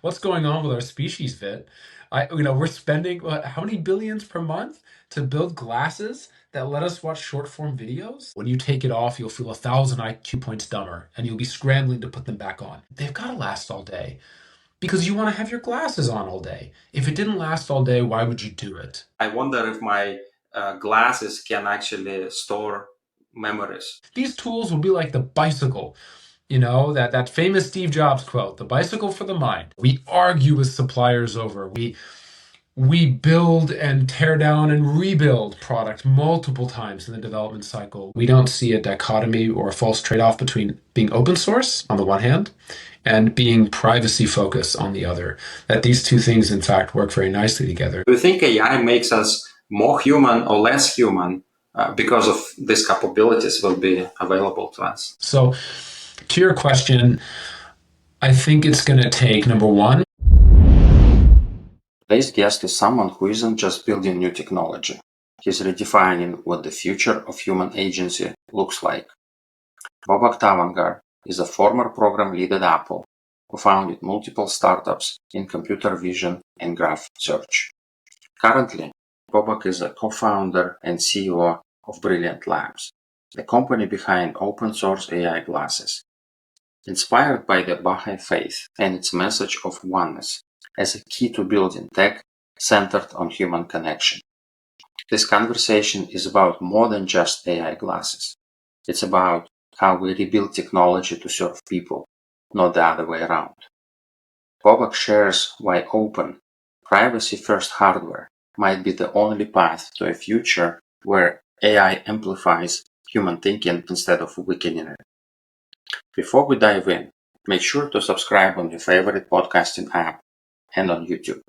What's going on with our species, Vit? We're spending how many billions per month to build glasses that let us watch short form videos? When you take it off, you'll feel 1,000 IQ points dumber, and you'll be scrambling to put them back on. They've got to last all day because you want to have your glasses on all day. If it didn't last all day, why would you do it? I wonder if my glasses can actually store memories. These tools will be like the bicycle. That famous Steve Jobs quote, the bicycle for the mind. We argue with suppliers over. We build and tear down and rebuild product multiple times in the development cycle. We don't see a dichotomy or a false trade-off between being open source on the one hand and being privacy focused on the other. That these two things, in fact, work very nicely together. Do you think AI makes us more human or less human because of these capabilities will be available to us? So, to your question, I think it's going to take, number one, Today's guest is someone who isn't just building new technology. He's redefining what the future of human agency looks like. Bobak Tavangar is a former program lead at Apple who founded multiple startups in computer vision and graph search. Currently, Bobak is a co-founder and CEO of Brilliant Labs, the company behind open source AI glasses. Inspired by the Baha'i faith and its message of oneness as a key to building tech centered on human connection. This conversation is about more than just AI glasses. It's about how we rebuild technology to serve people, not the other way around. Bobak shares why open, privacy-first hardware might be the only path to a future where AI amplifies human thinking instead of weakening it. Before we dive in, make sure to subscribe on your favorite podcasting app and on YouTube.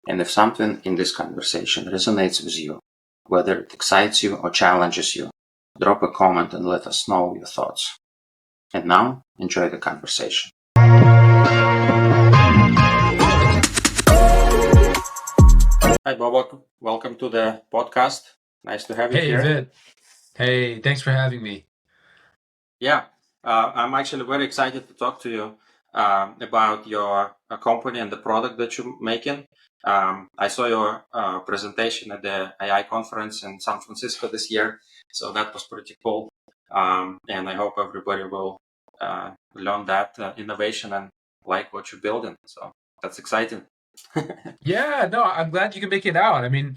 And if something in this conversation resonates with you, whether it excites you or challenges you, drop a comment and let us know your thoughts. And now, enjoy the conversation. Hi, Bobak. Welcome to the podcast. Nice to have you hey, here. Vit. Hey, thanks for having me. Yeah, I'm actually very excited to talk to you about your company and the product that you're making. I saw your presentation at the AI conference in San Francisco this year, so that was pretty cool. And I hope everybody will learn that innovation and like what you're building. So that's exciting. Yeah, no, I'm glad you can make it out. I mean,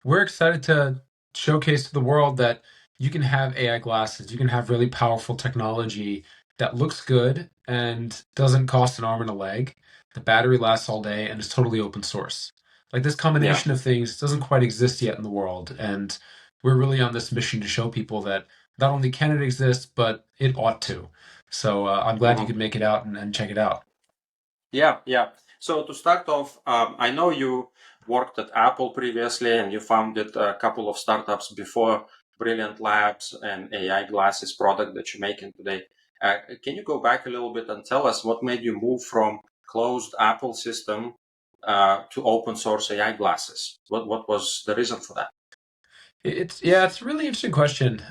we're excited to showcase to the world that you can have AI glasses, you can have really powerful technology that looks good and doesn't cost an arm and a leg. The battery lasts all day and is totally open source. Like this Yeah. combination of things doesn't quite exist yet in the world, and we're really on this mission to show people that not only can it exist, but it ought to. So I'm glad you Mhm. could make it out and check it out. Yeah, yeah. So to start off, I know you worked at Apple previously and you founded a couple of startups before Brilliant Labs and AI glasses product that you're making today. Can you go back a little bit and tell us what made you move from closed Apple system to open source AI glasses? What was the reason for that? It's a really interesting question.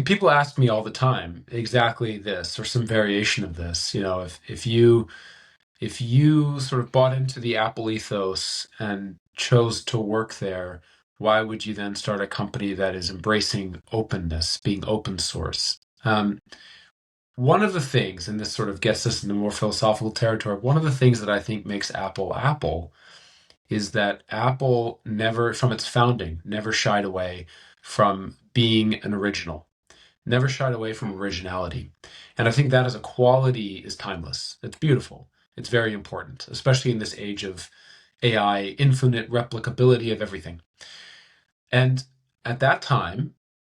People ask me all the time exactly this or some variation of this. If you sort of bought into the Apple ethos and chose to work there, why would you then start a company that is embracing openness, being open source? One of the things, and this sort of gets us into more philosophical territory, one of the things that I think makes Apple Apple is that Apple never, from its founding, never shied away from being an original, never shied away from originality. And I think that as a quality is timeless. It's beautiful. It's very important, especially in this age of AI, infinite replicability of everything. And at that time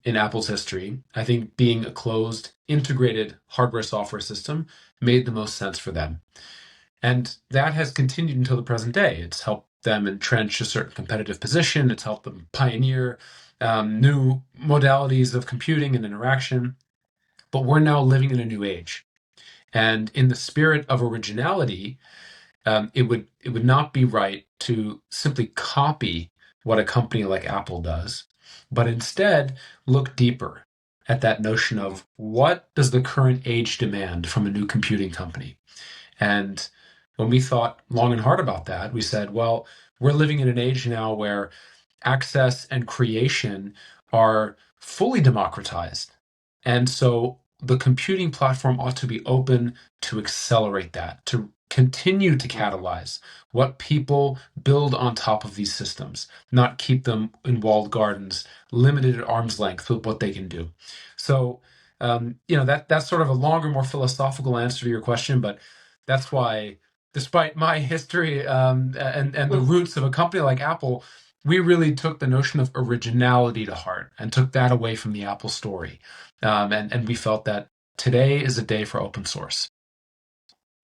in Apple's history, I think being a closed, integrated hardware software system made the most sense for them. And that has continued until the present day. It's helped them entrench a certain competitive position. It's helped them pioneer new modalities of computing and interaction. But we're now living in a new age. And in the spirit of originality, it would not be right to simply copy what a company like Apple does, but instead look deeper at that notion of what does the current age demand from a new computing company. And when we thought long and hard about that, we said, well, we're living in an age now where access and creation are fully democratized. And so the computing platform ought to be open to accelerate that, to continue to Mhm. catalyze what people build on top of these systems, not keep them in walled gardens, limited at arm's length with what they can do. So, that's sort of a longer, more philosophical answer to your question, but that's why, despite my history and the roots of a company like Apple, we really took the notion of originality to heart and took that away from the Apple story. And we felt that today is a day for open source.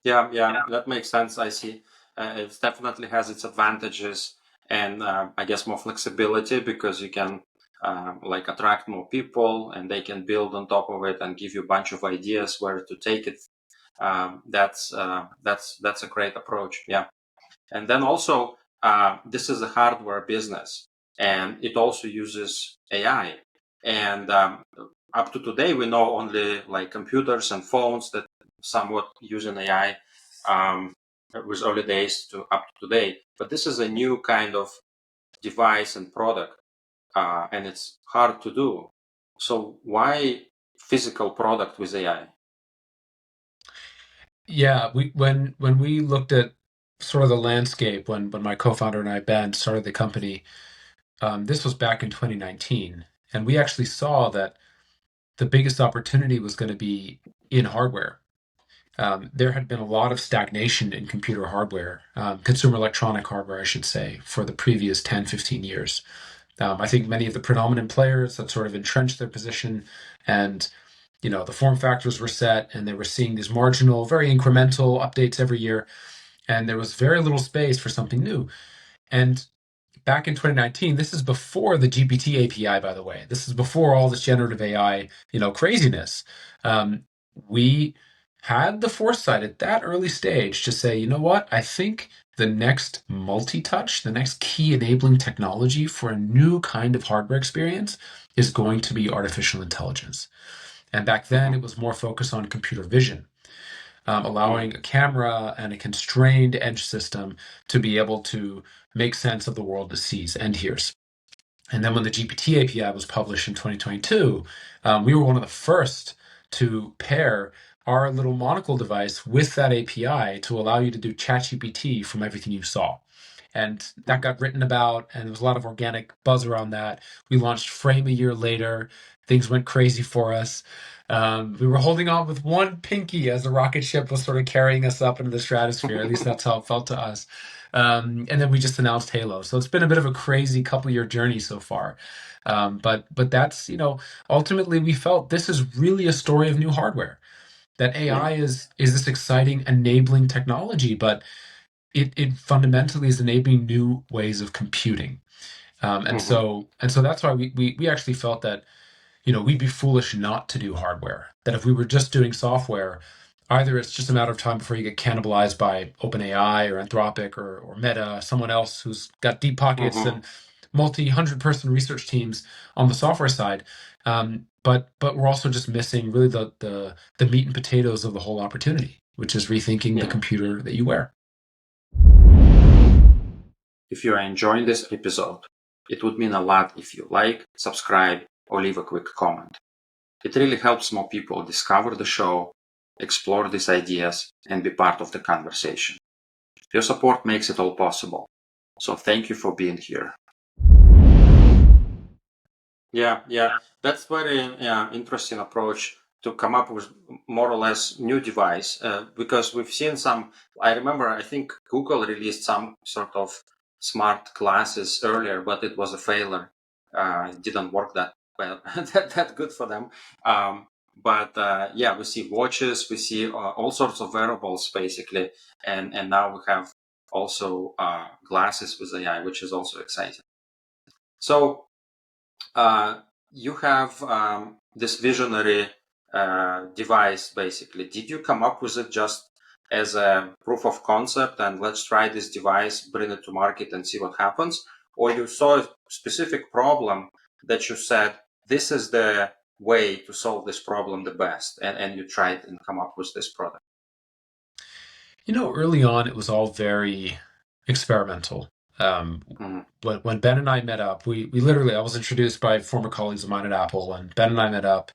Yeah, that makes sense. I see. It definitely has its advantages and I guess more flexibility because you can like attract more people and they can build on top of it and give you a bunch of ideas where to take it. That's a great approach. Yeah. And then also, this is a hardware business, and it also uses AI. And up to today, we know only like computers and phones that somewhat using AI with early days to up to today. But this is a new kind of device and product, and it's hard to do. So why physical product with AI? Yeah, when we looked at sort of the landscape when my co-founder and I, Ben, started the company, this was back in 2019, and we actually saw that the biggest opportunity was going to be in hardware. There had been a lot of stagnation in computer hardware, consumer electronic hardware, I should say, for the previous 10, 15 years. I think many of the predominant players had sort of entrenched their position, and the form factors were set, and they were seeing these marginal, very incremental updates every year, and there was very little space for something new. And back in 2019, this is before the GPT API, by the way. This is before all this generative AI, craziness. Um, we had the foresight at that early stage to say, you know what? I think the next multi-touch, the next key enabling technology for a new kind of hardware experience is going to be artificial intelligence. And back then, Mhm, it was more focused on computer vision, allowing mhm, a camera and a constrained edge system to be able to make sense of the world it sees and hears. And then when the GPT API was published in 2022, we were one of the first to pair our little monocle device with that API to allow you to do ChatGPT from everything you saw. And that mhm. got written about, and there was a lot of organic buzz around that. We launched Frame a year later. Things went crazy for us. We were holding on with one pinky as the rocket ship was sort of carrying us up into the stratosphere. At least that's how it felt to us. And then we just announced Halo. So it's been a bit of a crazy couple-year journey so far. But that's, ultimately we felt this is really a story of new hardware. That Yeah. AI is this exciting enabling technology, but it fundamentally is enabling new ways of computing. Mhm, And so that's why we actually felt that we'd be foolish not to do hardware. That if we were just doing software, either it's just a matter of time before you get cannibalized by OpenAI or Anthropic or Meta, someone else who's got deep pockets mhm. and multi-hundred-person research teams on the software side. But we're also just missing really the meat and potatoes of the whole opportunity, which is rethinking the Yeah. computer that you wear. If you are enjoying this episode, it would mean a lot if you like, subscribe, or leave a quick comment. It really helps more people discover the show, explore these ideas, and be part of the conversation. Your support makes it all possible. So thank you for being here. Yeah, that's very interesting approach to come up with more or less new device because we've seen some. I remember, I think Google released some sort of smart glasses earlier, but it was a failure. It didn't work that well, that good for them. But yeah, we see watches, we see all sorts of wearables basically, and now we have also glasses with AI, which is also exciting. So you have this visionary device basically. Did you come up with it just as a proof of concept and let's try this device, bring it to market and see what happens? Or you saw a specific problem that you said, this is the way to solve this problem the best, and you tried and come up with this product? Early on, it was all very experimental. Um, Mhm. when Ben and I met up, we literally, I was introduced by former colleagues of mine at Apple, and Ben and I met up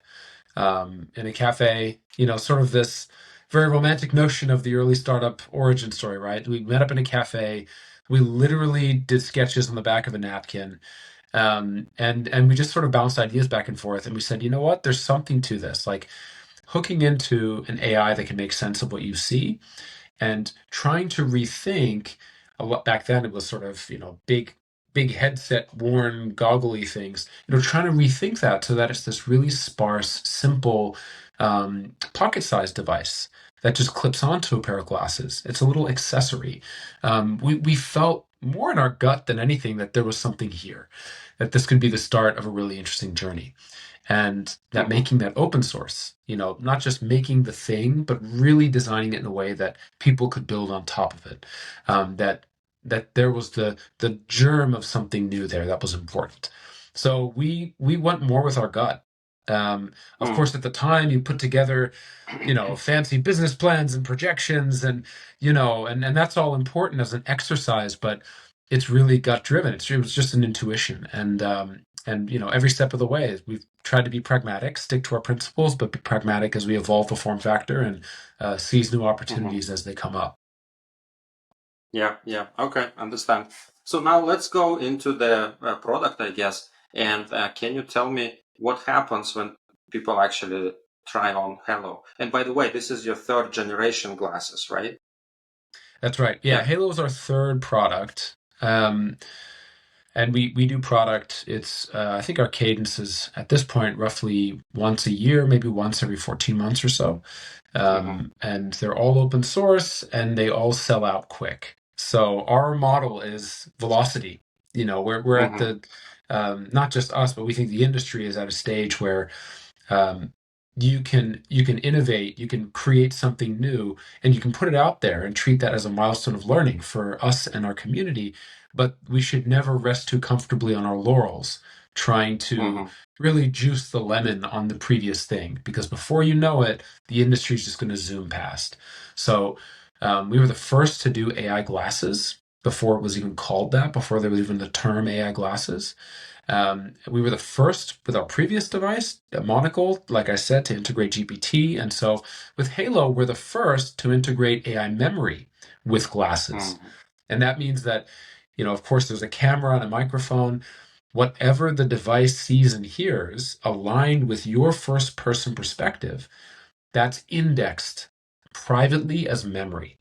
in a cafe, sort of this very romantic notion of the early startup origin story, right? We met up in a cafe. We literally did sketches on the back of a napkin. And we just sort of bounced ideas back and forth. And we said, you know what? There's something to this. Like hooking into an AI that can make sense of what you see and trying to rethink a lot back then it was sort of big headset worn goggly things, trying to rethink that so that it's this really sparse simple pocket-sized device that just clips onto a pair of glasses. It's a little accessory. We felt more in our gut than anything that there was something here, that this could be the start of a really interesting journey, and that Mhm. making that open source, not just making the thing but really designing it in a way that people could build on top of it, that there was the germ of something new there that was important. So we went more with our gut. Of Mhm. course, at the time you put together fancy business plans and projections, and that's all important as an exercise, but it's really gut driven. It was just an intuition, and every step of the way we've tried to be pragmatic, stick to our principles, but be pragmatic as we evolve the form factor and seize new Mhm. opportunities as they come up. Yeah, yeah. Okay, understand. So now let's go into the product, I guess. And can you tell me what happens when people actually try on Hello? And by the way, this is your third generation glasses, right? That's right. Yeah, Yeah. Halo is our third product. And we do product. It's I think our cadence is at this point roughly once a year, maybe once every 14 months or so. Mm-hmm. And they're all open source and they all sell out quick. So our model is velocity. We're at Mm-hmm. the not just us, but we think the industry is at a stage where um, you can innovate, you can create something new, and you can put it out there and treat that as a milestone of learning for us and our community. But we should never rest too comfortably on our laurels, trying to Mm-hmm. really juice the lemon on the previous thing, because before you know it, the industry is just going to zoom past. So we were the first to do AI glasses before it was even called that, before there was even the term AI glasses. We were the first with our previous device, a Monocle, like I said, to integrate GPT. And so with Halo, we're the first to integrate AI memory with glasses. Mm-hmm. And that means that, of course, there's a camera and a microphone. Whatever the device sees and hears, aligned with your first person perspective, that's indexed privately as memory.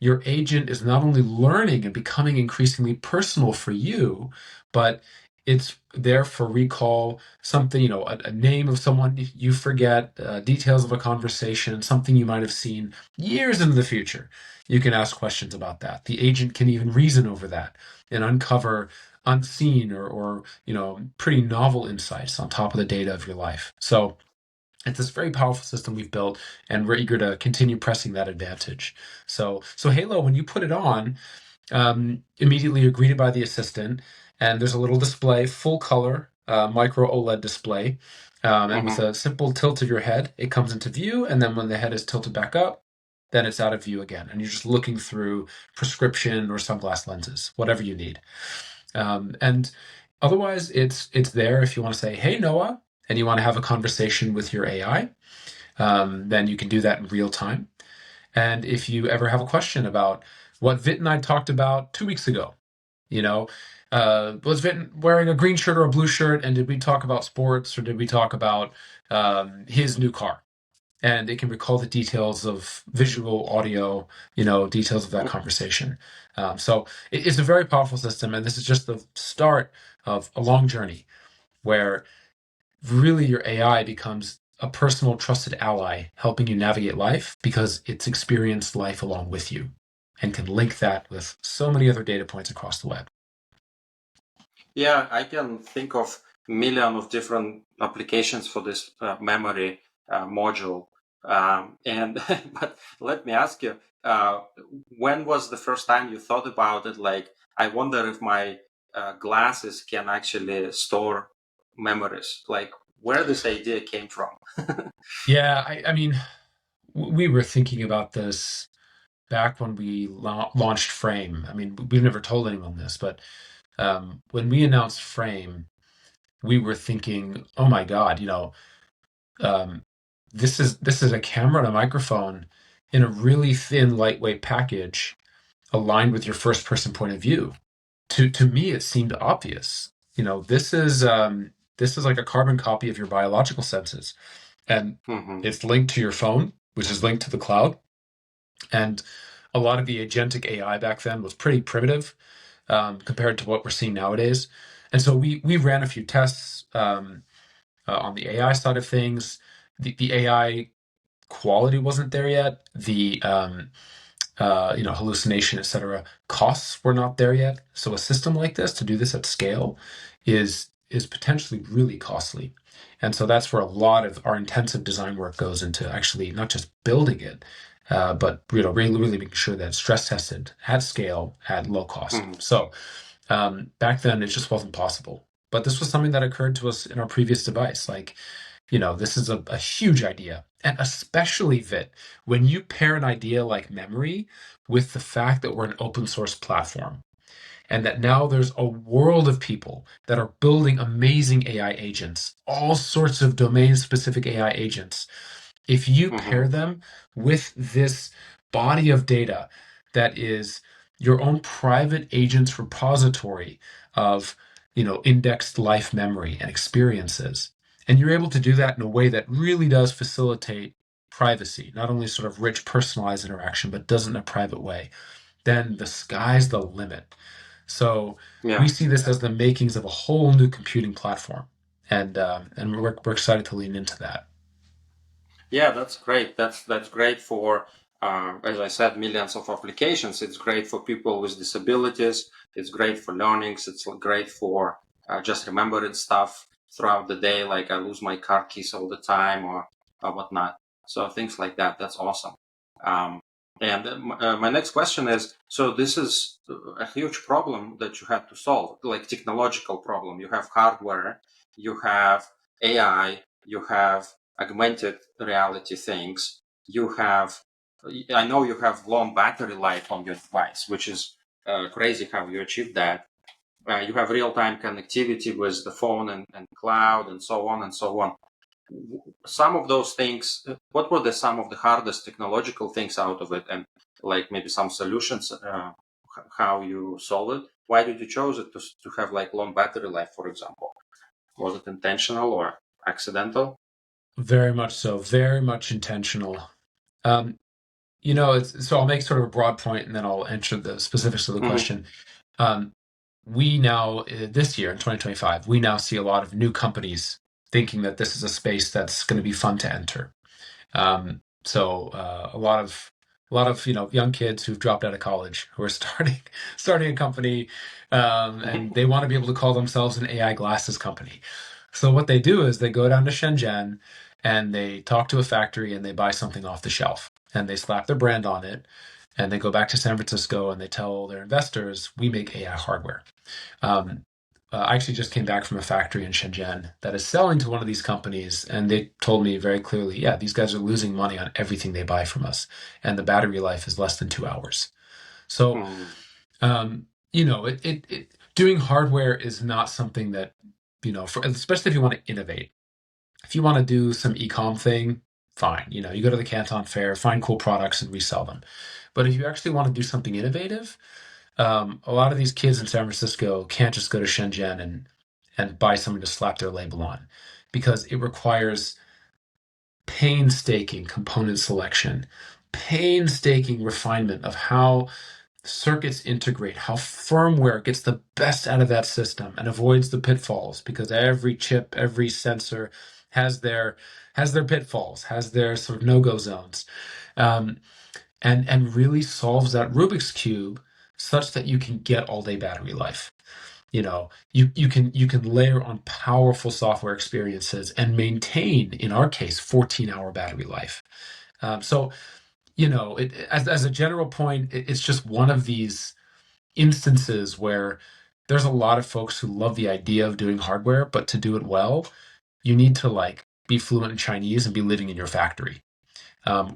Your agent is not only learning and becoming increasingly personal for you, but it's there for recall, something, a name of someone you forget, details of a conversation, something you might have seen years into the future. You can ask questions about that. The agent can even reason over that and uncover unseen or pretty novel insights on top of the data of your life. So it's this very powerful system we've built, and we're eager to continue pressing that advantage. So Halo, when you put it on, immediately you're greeted by the assistant, and there's a little display, full color, micro OLED display, and with Mm-hmm. a simple tilt of your head, it comes into view, and then when the head is tilted back up, then it's out of view again, and you're just looking through prescription or sunglass lenses, whatever you need. And otherwise, it's there if you want to say, "Hey, Noah," and you want to have a conversation with your AI, then you can do that in real time. And if you ever have a question about what Vit and I talked about 2 weeks ago, you know, was Vit wearing a green shirt or a blue shirt, and did we talk about sports or did we talk about his new car? And it can recall the details of visual, audio, details of that conversation. So it's a very powerful system, and this is just the start of a long journey where really your AI becomes a personal, trusted ally helping you navigate life because it's experienced life along with you and can link that with so many other data points across the web. Yeah, I can think of million of different applications for this memory module. And but let me ask you, when was the first time you thought about it? Like, I wonder if my glasses can actually store memories. Like, where this idea came from? Yeah, I mean, we were thinking about this back when we launched Frame. I mean, we've never told anyone this, but when we announced Frame, we were thinking, oh my God, um, this is a camera and a microphone in a really thin, lightweight package aligned with your first person point of view. To me, it seemed obvious. This is like a carbon copy of your biological senses, and Mm-hmm. it's linked to your phone, which is linked to the cloud. And a lot of the agentic AI back then was pretty primitive compared to what we're seeing nowadays. And so we ran a few tests on the AI side of things. The AI quality wasn't there yet. The hallucination, etc. Costs were not there yet. So a system like this to do this at scale is potentially really costly. And so that's where a lot of our intensive design work goes into actually not just building it, but really making sure that it's stress tested at scale at low cost. Mm-hmm. So back then it just wasn't possible. But this was something that occurred to us in our previous device. Like, this is a huge idea. And especially, Vit, when you pair an idea like memory with the fact that we're an open source platform and that now there's a world of people that are building amazing AI agents, all sorts of domain specific AI agents. If you Mm-hmm. pair them with this body of data that is your own private agent's repository of, indexed life memory and experiences, and you're able to do that in a way that really does facilitate privacy, not only sort of rich personalized interaction, but does it in a private way, then the sky's the limit. So we Yeah. see this as the makings of a whole new computing platform, and we're excited to lean into that. Yeah, that's great. That's great for, as I said, millions of applications. It's great for people with disabilities. It's great for learnings. It's great for just remembering stuff throughout the day, like I lose my car keys all the time or whatnot. So things like that. That's awesome. Um, and my next question is: so this is a huge problem that you had to solve, like technological problem. You have hardware, you have AI, you have augmented reality things. I know you have long battery life on your device, which is crazy how you achieve that. You have real-time connectivity with the phone and cloud and so on and so on. Some of those things, what were some of the hardest technological things out of it, and like maybe some solutions, how you solve it? Why did you choose it to have like long battery life, for example? Was it intentional or accidental? Very much so, very much intentional. Um, so I'll make sort of a broad point and then I'll answer the specifics of the Mm-hmm. question. Um, we now, this year in 2025, we now see a lot of new companies thinking that this is a space that's going to be fun to enter. So a lot of young kids who've dropped out of college who are starting a company, and they want to be able to call themselves an AI glasses company. So what they do is they go down to Shenzhen and they talk to a factory and they buy something off the shelf and they slap their brand on it and they go back to San Francisco and they tell their investors, we make AI hardware. Um, I actually just came back from a factory in Shenzhen that is selling to one of these companies, and they told me very clearly, yeah, these guys are losing money on everything they buy from us, and the battery life is less than 2 hours. So, Mm-hmm. doing hardware is not something that, especially if you want to innovate. If you want to do some e-com thing, fine. You go to the Canton Fair, find cool products and resell them. But if you actually want to do something innovative, a lot of these kids in San Francisco can't just go to Shenzhen and buy something to slap their label on because it requires painstaking component selection, painstaking refinement of how circuits integrate, how firmware gets the best out of that system and avoids the pitfalls because every chip, every sensor has their pitfalls, has their sort of no-go zones. Um, and really solves that Rubik's cube such that you can get all day battery life. You can layer on powerful software experiences and maintain, in our case, 14-hour battery life. So as a general point, it's just one of these instances where there's a lot of folks who love the idea of doing hardware, but to do it well, you need to like be fluent in Chinese and be living in your factory,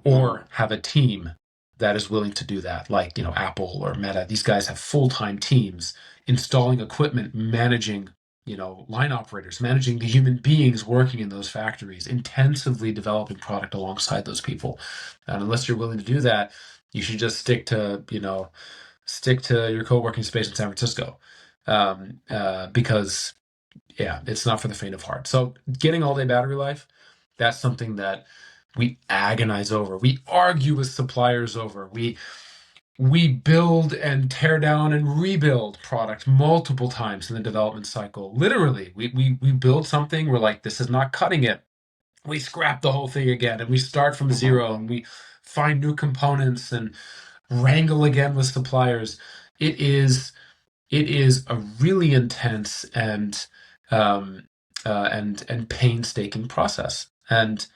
Mm-hmm. or have a team that is willing to do that, like, Apple or Meta. These guys have full-time teams installing equipment, managing, line operators, managing the human beings working in those factories, intensively developing product alongside those people. And unless you're willing to do that, you should just stick to your co-working space in San Francisco, because yeah, it's not for the faint of heart. So getting all day battery life, that's something that we agonize over. We argue with suppliers over. We build and tear down and rebuild product multiple times in the development cycle. Literally, we build something, we're like, this is not cutting it. We scrap the whole thing again and we start from Mm-hmm. zero and we find new components and wrangle again with suppliers. It is it is a really intense and painstaking process, and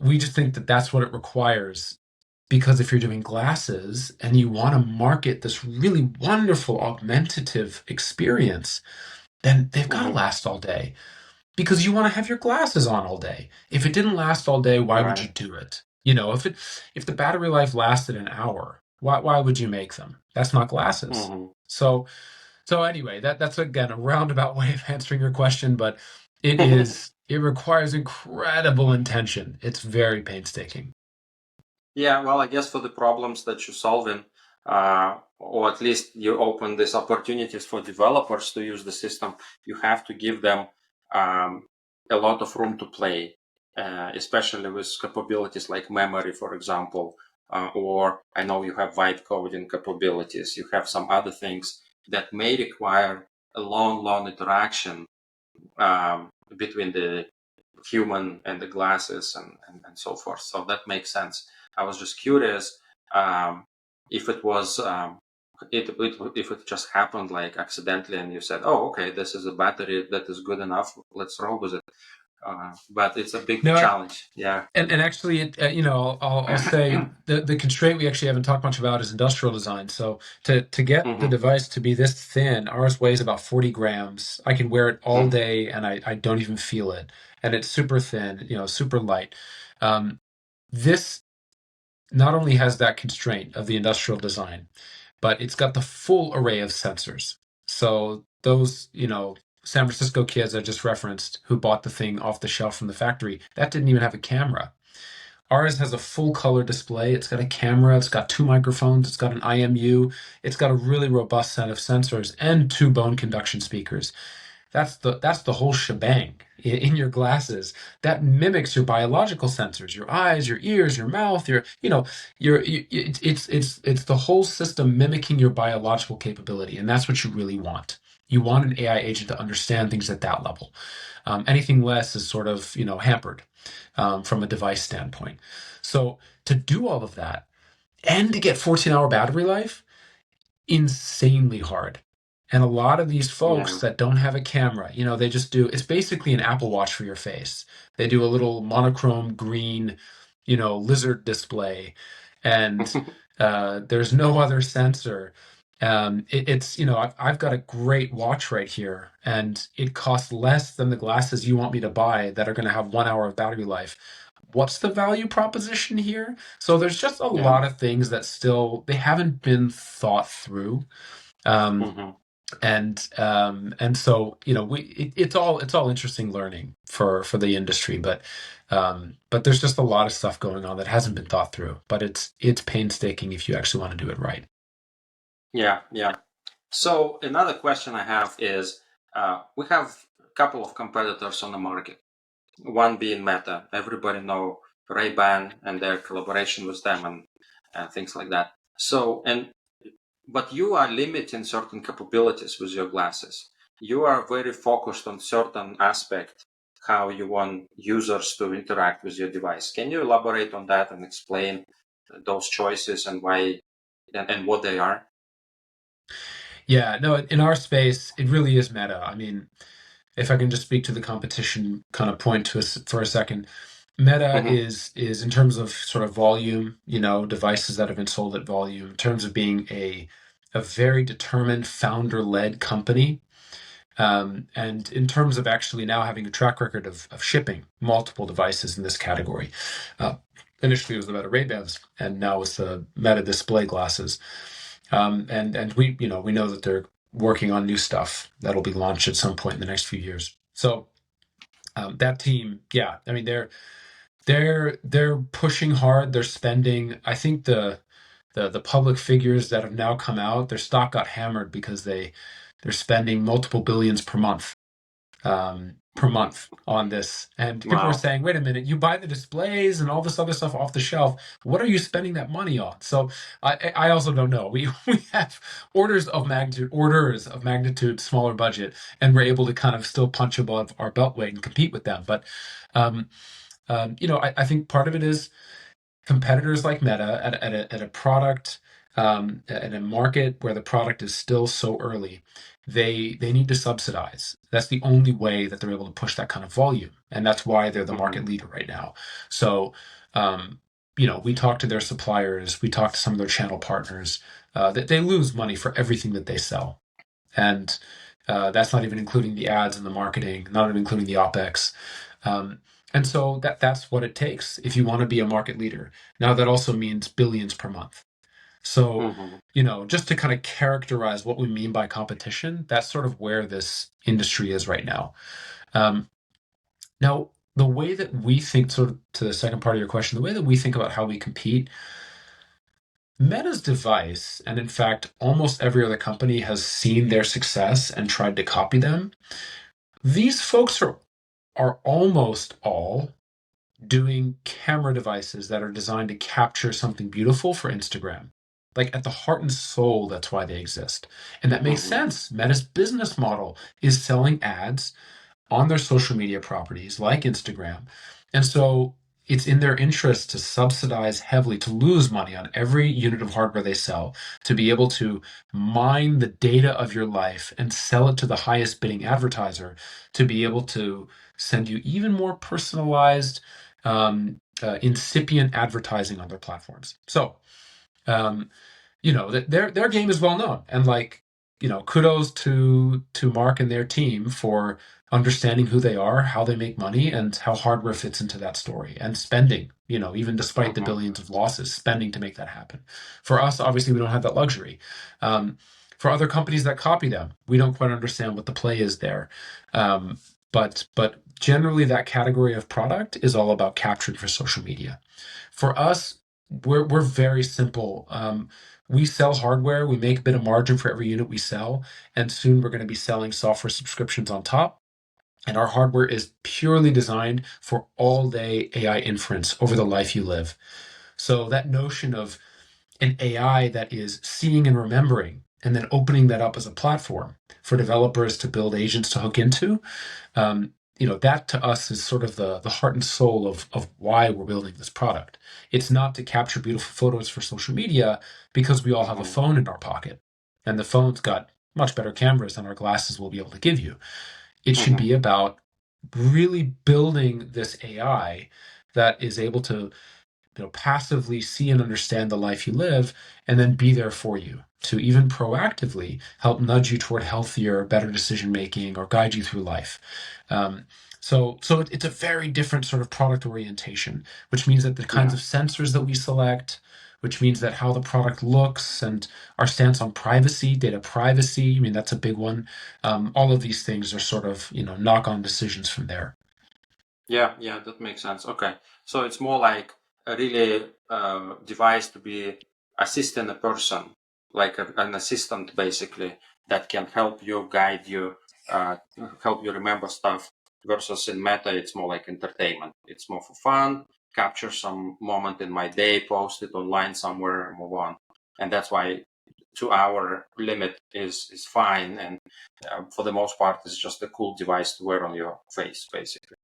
we just think that that's what it requires. Because if you're doing glasses and you want to market this really wonderful augmentative experience, then they've got to Mm-hmm. last all day, because you want to have your glasses on all day. If it didn't last all day, why would you Right. do it? If the battery life lasted an hour, why would you make them? That's not glasses. Mm-hmm. So anyway, that's again a roundabout way of answering your question, but it requires incredible intention. It's very painstaking. Yeah, well, I guess for the problems that you're solving, or at least you open these opportunities for developers to use the system, you have to give them a lot of room to play, especially with capabilities like memory, for example, or I know you have vibe coding capabilities. You have some other things that may require a long interaction between the human and the glasses and so forth. So that makes sense. I was just curious if it was if it just happened like accidentally and you said, "Oh, okay, this is a battery that is good enough. Let's roll with it." But it's a big No, challenge. Yeah. and actually, I'll say the constraint we actually haven't talked much about is industrial design. So to get the Hmm. device to be this thin, ours weighs about 40 grams. I can wear it all day and I don't even feel it. And it's super thin, super light. Um, this not only has that constraint of the industrial design, but it's got the full array of sensors. So those, San Francisco kids I just referenced who bought the thing off the shelf from the factory, that didn't even have a camera. Ours has a full color display. It's got a camera, it's got two microphones, it's got an IMU, it's got a really robust set of sensors and two bone conduction speakers. That's the whole shebang in your glasses that mimics your biological sensors, your eyes, your ears, your mouth, it's the whole system mimicking your biological capability, and that's what you really want. You want an AI agent to understand things at that level. Anything less is sort of hampered from a device standpoint. So to do all of that and to get 14-hour battery life, insanely hard. And a lot of these folks Yeah. that don't have a camera, they just do, it's basically an Apple Watch for your face. They do a little monochrome green, lizard display, and there's no other sensor. I've got a great watch right here, and it costs less than the glasses you want me to buy that are going to have 1 hour of battery life. What's the value proposition here? So there's just a Yeah. lot of things that still they haven't been thought through. Um, Hmm. and so it's all interesting learning for the industry, but there's just a lot of stuff going on that hasn't been thought through. But it's painstaking if you actually want to do it right. Yeah. Yeah. So another question I have is, we have a couple of competitors on the market. One being Meta. Everybody know Ray-Ban and their collaboration with them and things like that. So, but you are limiting certain capabilities with your glasses. You are very focused on certain aspect, how you want users to interact with your device. Can you elaborate on that and explain those choices and why and what they are? Yeah, no, in our space, it really is meta. I mean, if I can just speak to the competition kind of point to us for a second, Meta Hmm. is in terms of sort of volume, devices that have been sold at volume, in terms of being a very determined founder-led company. And in terms of actually now having a track record of shipping multiple devices in this category. Uh, initially it was the Meta Ray-Bans, and now it's the Meta display glasses. And we we know that they're working on new stuff that'll be launched at some point in the next few years. So that team, yeah, I mean they're pushing hard. They're spending. I think the public figures that have now come out, their stock got hammered because they're spending multiple billions per month on this. And people are Wow. saying, wait a minute, you buy the displays and all this other stuff off the shelf. What are you spending that money on? So I also don't know. We have orders of magnitude smaller budget, and we're able to kind of still punch above our belt weight and compete with them. But um, I think part of it is competitors like Meta at a product at a market where the product is still so early, they need to subsidize. That's the only way that they're able to push that kind of volume, and that's why they're the Hmm. market leader right now. So, we talk to their suppliers, we talk to some of their channel partners. That they lose money for everything that they sell, and that's not even including the ads and the marketing, not even including the OpEx. Um, and so that's what it takes if you want to be a market leader. Now that also means billions per month. So, Hmm. just to kind of characterize what we mean by competition, that's sort of where this industry is right now. Um, Now, the way that we think, sort of to the second part of your question, the way that we think about how we compete, Meta's device, and in fact, almost every other company has seen their success and tried to copy them. These folks are almost all doing camera devices that are designed to capture something beautiful for Instagram. Like at the heart and soul, that's why they exist. And that makes Hmm. sense. Meta's business model is selling ads on their social media properties like Instagram. And so it's in their interest to subsidize heavily, to lose money on every unit of hardware they sell, to be able to mine the data of your life and sell it to the highest bidding advertiser, to be able to send you even more personalized, incipient advertising on their platforms. So, um, that their game is well known, and like kudos to Mark and their team for understanding who they are, how they make money, and how hardware fits into that story, and spending, even despite the Hmm. billions of losses, spending to make that happen. For us, obviously we don't have that luxury. For other companies that copy them, we don't quite understand what the play is there. um, but generally that category of product is all about captured for social media. For us, we're very simple. We sell hardware, we make a bit of margin for every unit we sell, and soon we're going to be selling software subscriptions on top. And our hardware is purely designed for all day AI inference over the life you live. So that notion of an AI that is seeing and remembering, and then opening that up as a platform for developers to build agents to hook into, that to us is sort of the heart and soul of why we're building this product. It's not to capture beautiful photos for social media because we all have a Hmm. phone in our pocket, and the phone's got much better cameras than our glasses will be able to give you. It should Hmm. be about really building this AI that is able to passively see and understand the life you live, and then be there for you to even proactively help nudge you toward healthier, better decision making, or guide you through life. Um, so it's a very different sort of product orientation, which means that the kinds Yeah. of sensors that we select, which means that how the product looks, and our stance on privacy, data privacy, I mean, that's a big one. All of these things are sort of, knock on decisions from there. Yeah, yeah, that makes sense. Okay. So it's more like a really device to be assisting a person, like an assistant basically that can help you, guide you, uh, help you remember stuff. Versus in Meta, it's more like entertainment. It's more for fun, capture some moment in my day, post it online somewhere, and move on. And that's why 2 hour limit is fine. And for the most part, it's just a cool device to wear on your face, basically.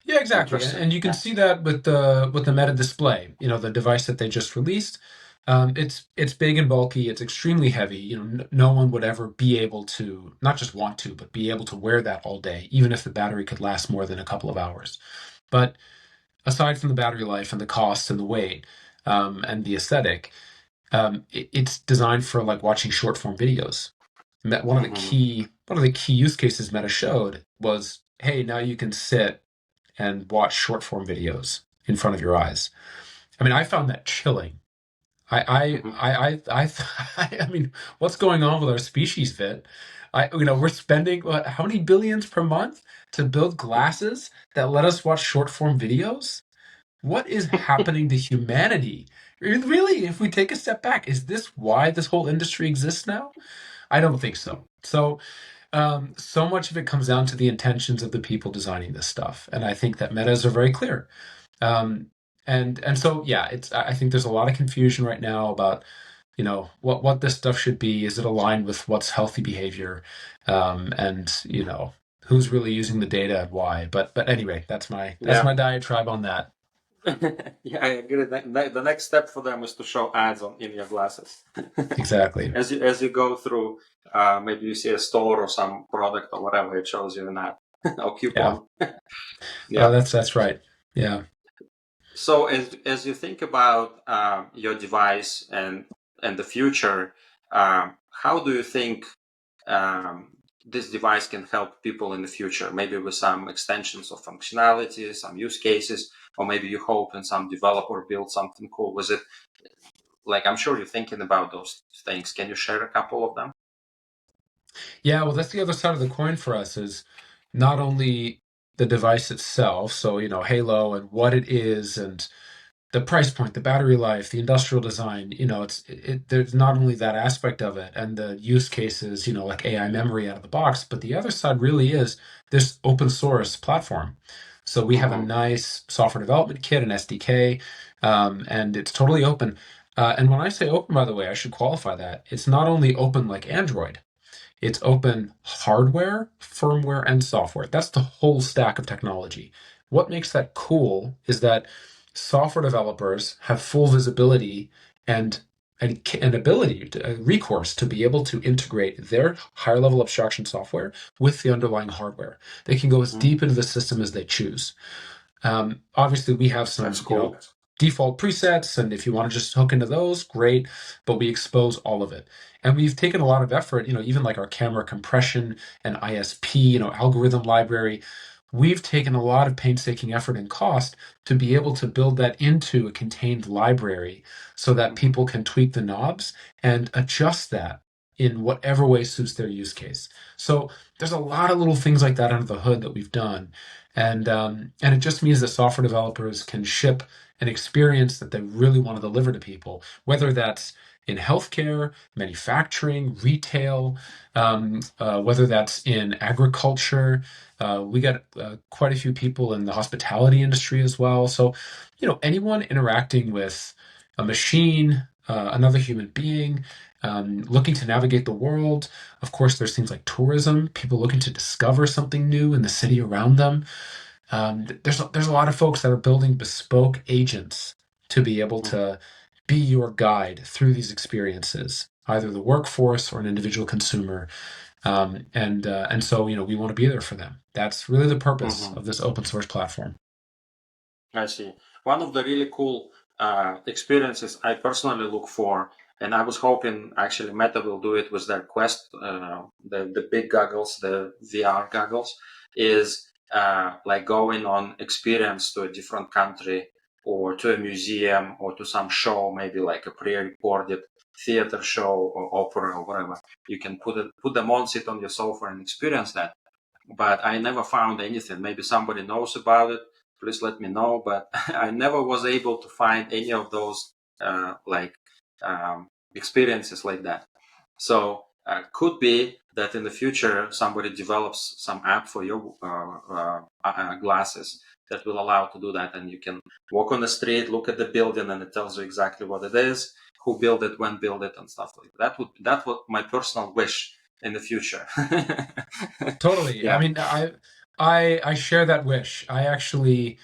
Yeah, exactly. And Interesting. and you can Yeah. see that with the Meta display, the device that they just released. It's big and bulky. It's extremely heavy. No one would ever be able to, not just want to, but be able to wear that all day, even if the battery could last more than a couple of hours. But aside from the battery life and the cost and the weight, and the aesthetic, it's designed for like watching short form videos. Hmm. One of the key use cases Meta showed was, hey, now you can sit and watch short form videos in front of your eyes. I mean, I found that chilling. Mhm. I mean, what's going on with our species, Vit? We're spending how many billions per month to build glasses that let us watch short form videos? What is happening to humanity? Really, if we take a step back, is this why this whole industry exists now? I don't think so. So much of it comes down to the intentions of the people designing this stuff, and I think that metas are very clear. Um, and so yeah, I think there's a lot of confusion right now about what this stuff should be. Is it aligned with what's healthy behavior, and who's really using the data and why? But anyway, that's Yeah. my diatribe on that. Yeah, I agree. The next step for them is to show ads on in your glasses. Exactly. As you go through, maybe you see a store or some product or whatever, it shows you an ad or Yeah. coupon. Yeah. That's right. Yeah. So as you think about your device and the future, how do you think this device can help people in the future? Maybe with some extensions of functionality, some use cases, or maybe you hope and some developer build something cool with it. Like I'm sure you're thinking about those things. Can you share a couple of them? Yeah. Well, that's the other side of the coin for us is not only the device itself, so Halo and what it is and the price point, the battery life, the industrial design, there's not only that aspect of it and the use cases, like AI memory out of the box, but the other side really is this open source platform. So we have a Mm-hmm. nice software development kit, an SDK, and it's totally open. And when I say open, by the way, I should qualify that. It's not only open like Android. It's open hardware, firmware, and software. That's the whole stack of technology. What makes that cool is that software developers have full visibility and and ability to recourse to be able to integrate their higher level abstraction software with the underlying hardware. They can go as Mm-hmm. deep into the system as they choose. Obviously, we have That's some, cool. default presets, and if you want to just hook into those, great. But we expose all of it, and we've taken a lot of effort. Even like our camera compression and ISP, algorithm library. We've taken a lot of painstaking effort and cost to be able to build that into a contained library so that Mm-hmm. people can tweak the knobs and adjust that in whatever way suits their use case. So there's a lot of little things like that under the hood that we've done, and it just means that software developers can ship an experience that they really want to deliver to people, whether that's in healthcare, manufacturing, retail, whether that's in agriculture. We got quite a few people in the hospitality industry as well. So, anyone interacting with a machine, another human being, looking to navigate the world. Of course, there's things like tourism, people looking to discover something new in the city around them. There's a lot of folks that are building bespoke agents to be able Mm-hmm. to be your guide through these experiences, either the workforce or an individual consumer. And so we want to be there for them. That's really the purpose Mm-hmm. of this open source platform. I see. One of the really cool experiences I personally look for, and I was hoping actually Meta will do it with their Quest, the big goggles, the VR goggles, is like going on experience to a different country or to a museum or to some show, maybe like a pre-recorded theater show or opera or whatever. You can put them on, sit on your sofa and experience that, but I never found anything. Maybe somebody knows about it. Please let me know. But I never was able to find any of those like experiences like that. So could be that in the future somebody develops some app for your glasses that will allow to do that, and you can walk on the street, look at the building, and it tells you exactly what it is, who built it, when built it, and stuff like that. Would my personal wish in the future. Totally. I Yeah. mean, I share that wish. I actually,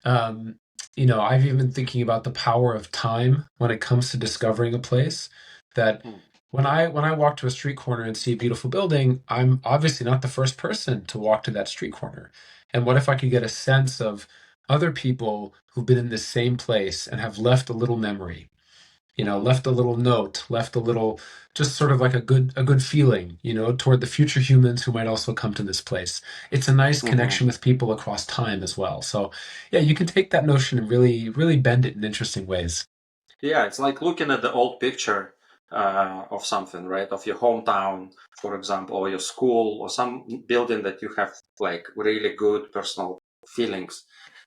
um, I've even been thinking about the power of time when it comes to discovering a place. That Hmm. when I walk to a street corner and see a beautiful building, I'm obviously not the first person to walk to that street corner. And what if I could get a sense of other people who've been in the same place and have left a little memory? left a little note, left a little, just sort of like a good feeling, toward the future humans who might also come to this place. It's a nice Hmm. connection with people across time as well. So yeah, you can take that notion and really, really bend it in interesting ways. Yeah, it's like looking at the old picture of something, right? Of your hometown, for example, or your school, or some building that you have like really good personal feelings.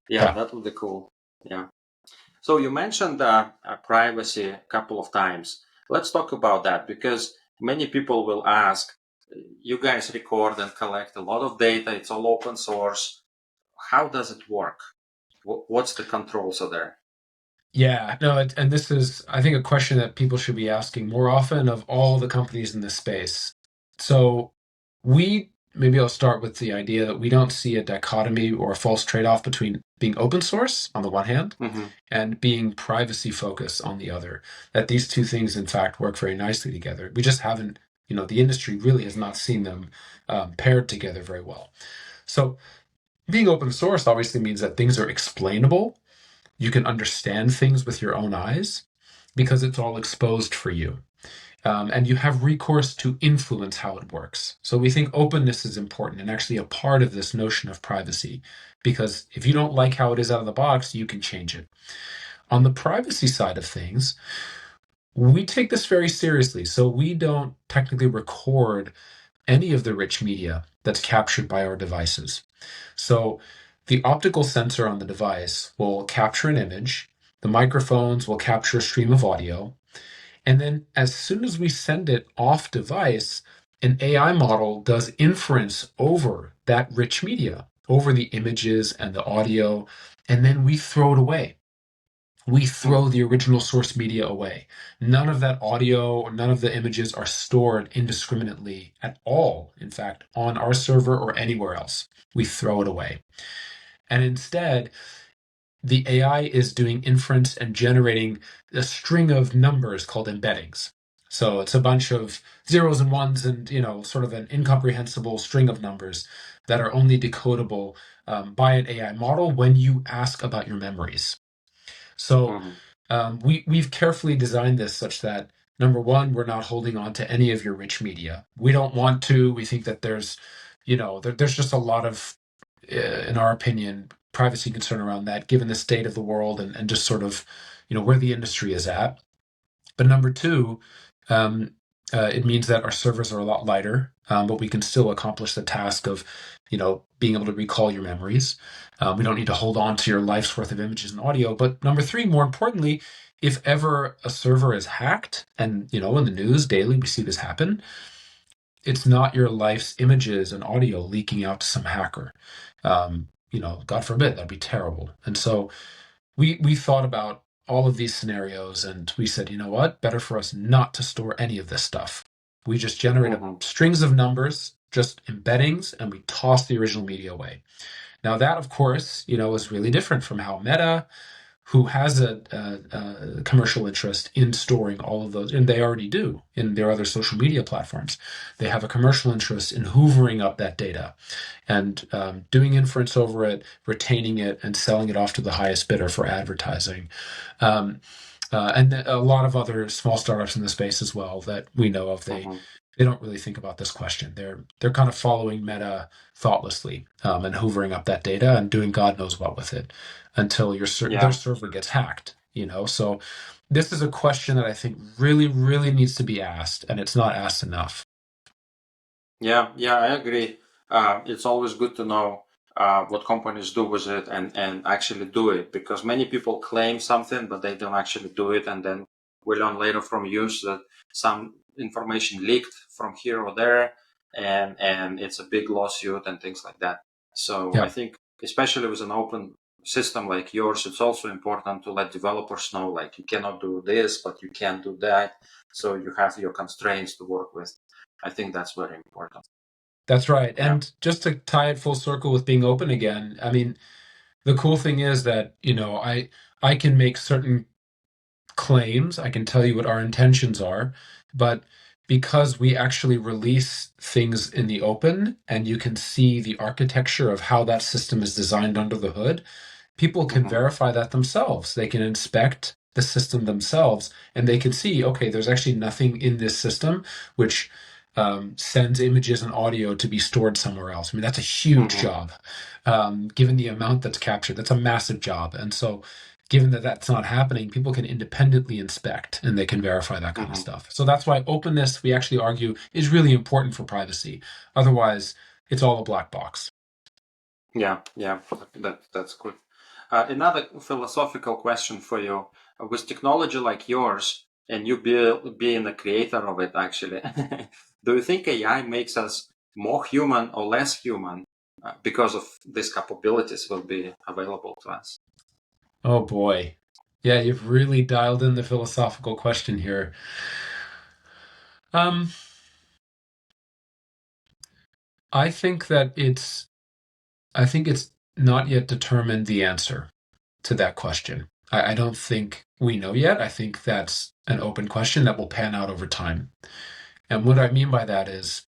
Yeah, Yeah. that would be cool. Yeah. So you mentioned privacy a couple of times. Let's talk about that because many people will ask, you guys record and collect a lot of data. It's all open source. How does it work? What's the controls are there? Yeah, no, and this is, I think, a question that people should be asking more often of all the companies in this space. So, maybe I'll start with the idea that we don't see a dichotomy or a false trade-off between being open source on the one hand Hmm. and being privacy focused on the other. That these two things, in fact, work very nicely together. We just haven't, the industry really has not seen them paired together very well. So, being open source obviously means that things are explainable. You can understand things with your own eyes because it's all exposed for you. And you have recourse to influence how it works. So we think openness is important and actually a part of this notion of privacy, because if you don't like how it is out of the box, you can change it. On the privacy side of things, we take this very seriously. So we don't technically record any of the rich media that's captured by our devices. So the optical sensor on the device will capture an image, the microphones will capture a stream of audio, and then as soon as we send it off device, an AI model does inference over that rich media, over the images and the audio, and then we throw it away. We throw the original source media away. None of that audio or none of the images are stored indiscriminately at all, in fact, on our server or anywhere else. We throw it away. And instead, the AI is doing inference and generating a string of numbers called embeddings. So it's a bunch of zeros and ones and, sort of an incomprehensible string of numbers that are only decodable by an AI model when you ask about your memories. So Hmm. we've carefully designed this such that number one, we're not holding on to any of your rich media. We don't want to. We think that there's just a lot of, in our opinion, privacy concern around that, given the state of the world and just sort of, where the industry is at. But number two, um, it means that our servers are a lot lighter, but we can still accomplish the task of, being able to recall your memories. We don't need to hold on to your life's worth of images and audio. But number three, more importantly, if ever a server is hacked, and in the news daily we see this happen, it's not your life's images and audio leaking out to some hacker. God forbid, that'd be terrible. And so we thought about all of these scenarios and we said, you know what? Better for us not to store any of this stuff. We just generate Hmm. strings of numbers, just embeddings, and we toss the original media away. Now that, of course, is really different from how Meta, who has a commercial interest in storing all of those, and they already do in their other social media platforms. They have a commercial interest in hoovering up that data and doing inference over it, retaining it, and selling it off to the highest bidder for advertising. Um, and a lot of other small startups in the space as well that we know of. Hmm. They don't really think about this question. They're kind of following Meta thoughtlessly and hoovering up that data and doing God knows what with it until their Yeah. server gets hacked. So this is a question that I think really, really needs to be asked, and it's not asked enough. Yeah, yeah, I agree. It's always good to know what companies do with it and actually do it because many people claim something, but they don't actually do it. And then we learn later from use that some information leaked from here or there, and it's a big lawsuit and things like that. So I Yeah. think, especially with an open system like yours, it's also important to let developers know, like, you cannot do this, but you can do that. So you have your constraints to work with. I think that's very important. That's right. Yeah. And just to tie it full circle with being open again, I mean, the cool thing is that, I can make certain claims, I can tell you what our intentions are, but because we actually release things in the open and you can see the architecture of how that system is designed under the hood, people can Hmm. verify that themselves. They can inspect the system themselves, and they can see, okay, there's actually nothing in this system which sends images and audio to be stored somewhere else. I mean, that's a huge Mm-hmm. job. Given the amount that's captured, that's a massive job. And so, given that that's not happening, people can independently inspect and they can verify that kind of Mm-hmm. stuff. So that's why openness, we actually argue, is really important for privacy. Otherwise, it's all a black box. Yeah, that's good. Another philosophical question for you: with technology like yours, and you being the creator of it, actually, do you think AI makes us more human or less human because of these capabilities will be available to us? Oh boy. Yeah, you've really dialed in the philosophical question here. Um, I think that I think it's not yet determined the answer to that question. I don't think we know yet. I think that's an open question that will pan out over time. And what I mean by that is,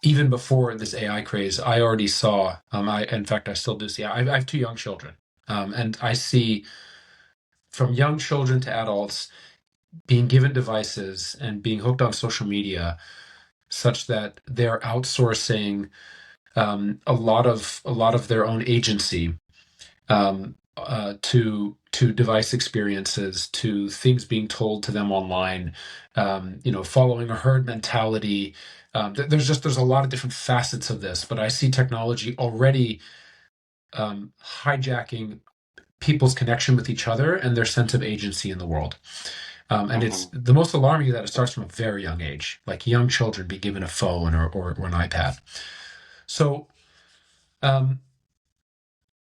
even before this AI craze, I already saw, in fact, I still do see, I have two young children. And I see from young children to adults being given devices and being hooked on social media such that they're outsourcing a lot of their own agency to device experiences, to things being told to them online, following a herd mentality. There's a lot of different facets of this, but I see technology already hijacking people's connection with each other and their sense of agency in the world. And it's Mm-hmm. the most alarming that it starts from a very young age, like young children be given a phone or an iPad. So um,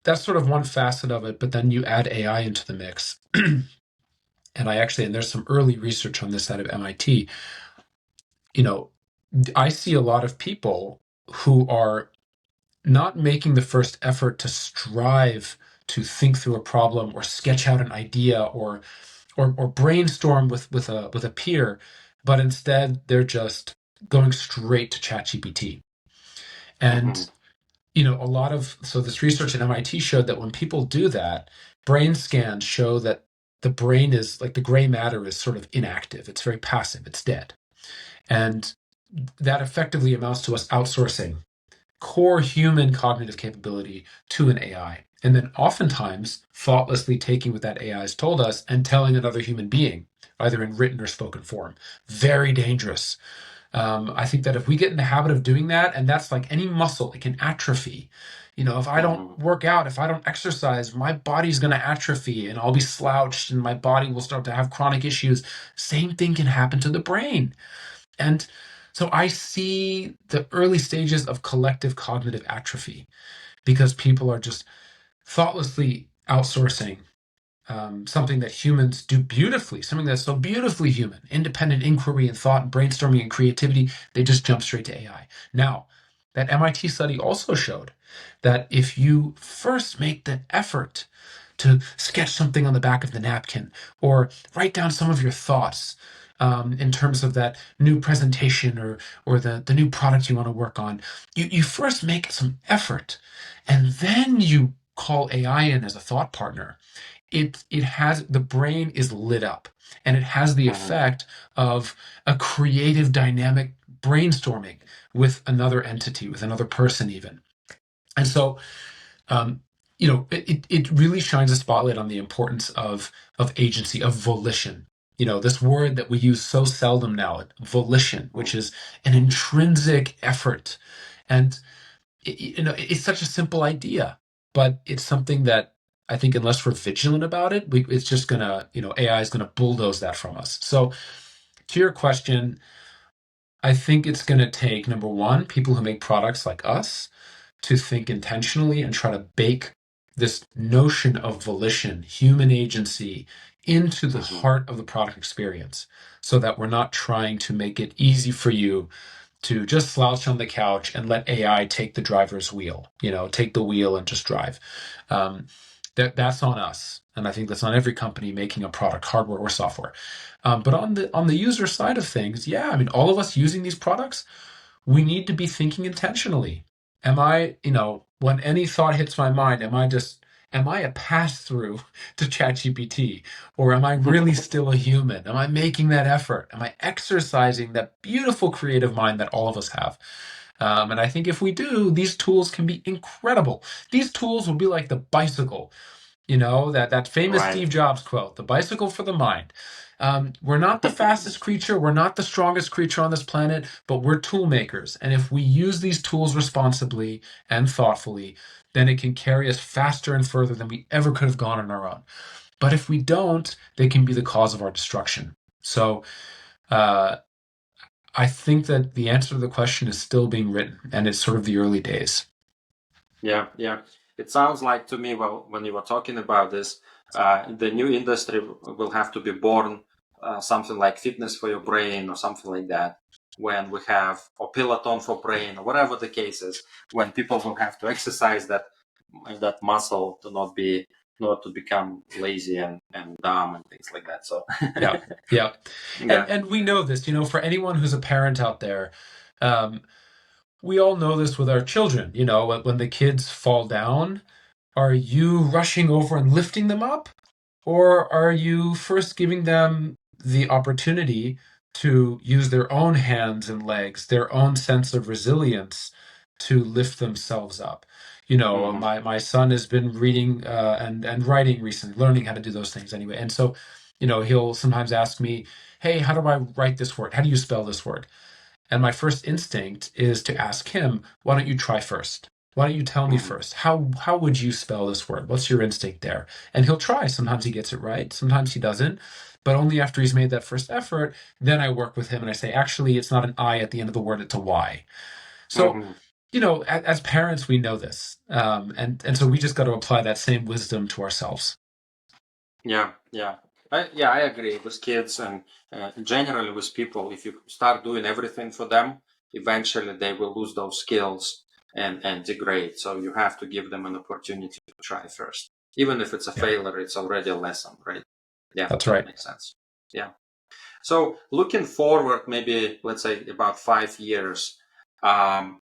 that's sort of one facet of it, but then you add AI into the mix. And there's some early research on this out of MIT. You know, I see a lot of people who are not making the first effort to strive to think through a problem or sketch out an idea or brainstorm with a peer, but instead they're just going straight to ChatGPT. Mm-hmm. And this research at MIT showed that when people do that, brain scans show that the brain is like the gray matter is sort of inactive. It's very passive. It's dead. And that effectively amounts to us outsourcing core human cognitive capability to an AI. And then oftentimes thoughtlessly taking what that AI has told us and telling another human being, either in written or spoken form. Very dangerous. I think that if we get in the habit of doing that, and that's like any muscle, it can atrophy. If I don't Mm-hmm. work out, if I don't exercise, my body's going to atrophy and I'll be slouched and my body will start to have chronic issues. Same thing can happen to the brain. And so I see the early stages of collective cognitive atrophy because people are just thoughtlessly outsourcing something that humans do beautifully, something that's so beautifully human, independent inquiry and thought and brainstorming and creativity. They just jump straight to AI. Now, that MIT study also showed that if you first make the effort to sketch something on the back of the napkin or write down some of your thoughts in terms of that new presentation or the new product you want to work on, you first make some effort and then you call AI in as a thought partner. The brain is lit up and it has the Mm-hmm. effect of a creative dynamic brainstorming with another entity, with another person even. And so it really shines a spotlight on the importance of agency, of volition. This word that we use so seldom now, volition, which is an Mm-hmm. intrinsic effort. And it's such a simple idea, but it's something that I think unless we're vigilant about it, it's just gonna, AI is gonna bulldoze that from us. So to your question, I think it's gonna take, number one, people who make products like us to think intentionally and try to bake this notion of volition, human agency, into the Mm-hmm. heart of the product experience so that we're not trying to make it easy for you to just slouch on the couch and let AI take the driver's wheel, take the wheel and just drive. Um, that's on us. And I think that's on every company making a product, hardware or software. But on the user side of things, yeah, I mean, all of us using these products, we need to be thinking intentionally. Am I, when any thought hits my mind, am I a pass-through to ChatGPT? Or am I really still a human? Am I making that effort? Am I exercising that beautiful creative mind that all of us have? And I think if we do, these tools can be incredible. These tools will be like the bicycle, that famous Right. Steve Jobs quote, the bicycle for the mind. We're not the fastest creature, we're not the strongest creature on this planet, but we're tool makers. And if we use these tools responsibly and thoughtfully, then it can carry us faster and further than we ever could have gone on our own. But if we don't, they can be the cause of our destruction. So uh, I think that the answer to the question is still being written, and it's sort of the early days. Yeah, yeah. It sounds like to me, well, when you were talking about this, the new industry will have to be born, something like fitness for your brain or something like that. When we have, or Peloton for brain, or whatever the case is, when people will have to exercise that muscle to not to become lazy and dumb and things like that. So Yeah, yeah. yeah, And we know this, for anyone who's a parent out there, um, we all know this with our children. When the kids fall down, are you rushing over and lifting them up? Or are you first giving them the opportunity to use their own hands and legs, their own sense of resilience to lift themselves up? hmm My son has been reading and writing recently, learning how to do those things anyway. And so, he'll sometimes ask me, "Hey, how do I write this word? How do you spell this word?" And my first instinct is to ask him, "Why don't you try first? Why don't you tell me hmm first? How would you spell this word? What's your instinct there?" And he'll try. Sometimes he gets it right, sometimes he doesn't. But only after he's made that first effort, then I work with him and I say, "Actually, it's not an I at the end of the word, it's a Y." So, hmm as parents, we know this. And so we just got to apply that same wisdom to ourselves. Yeah, yeah. I agree with kids and generally with people. If you start doing everything for them, eventually they will lose those skills and degrade. So you have to give them an opportunity to try first. Even if it's a Yeah, failure, it's already a lesson, right? Yeah, that's that right. makes sense. Yeah. So looking forward, maybe let's say about 5 years, um,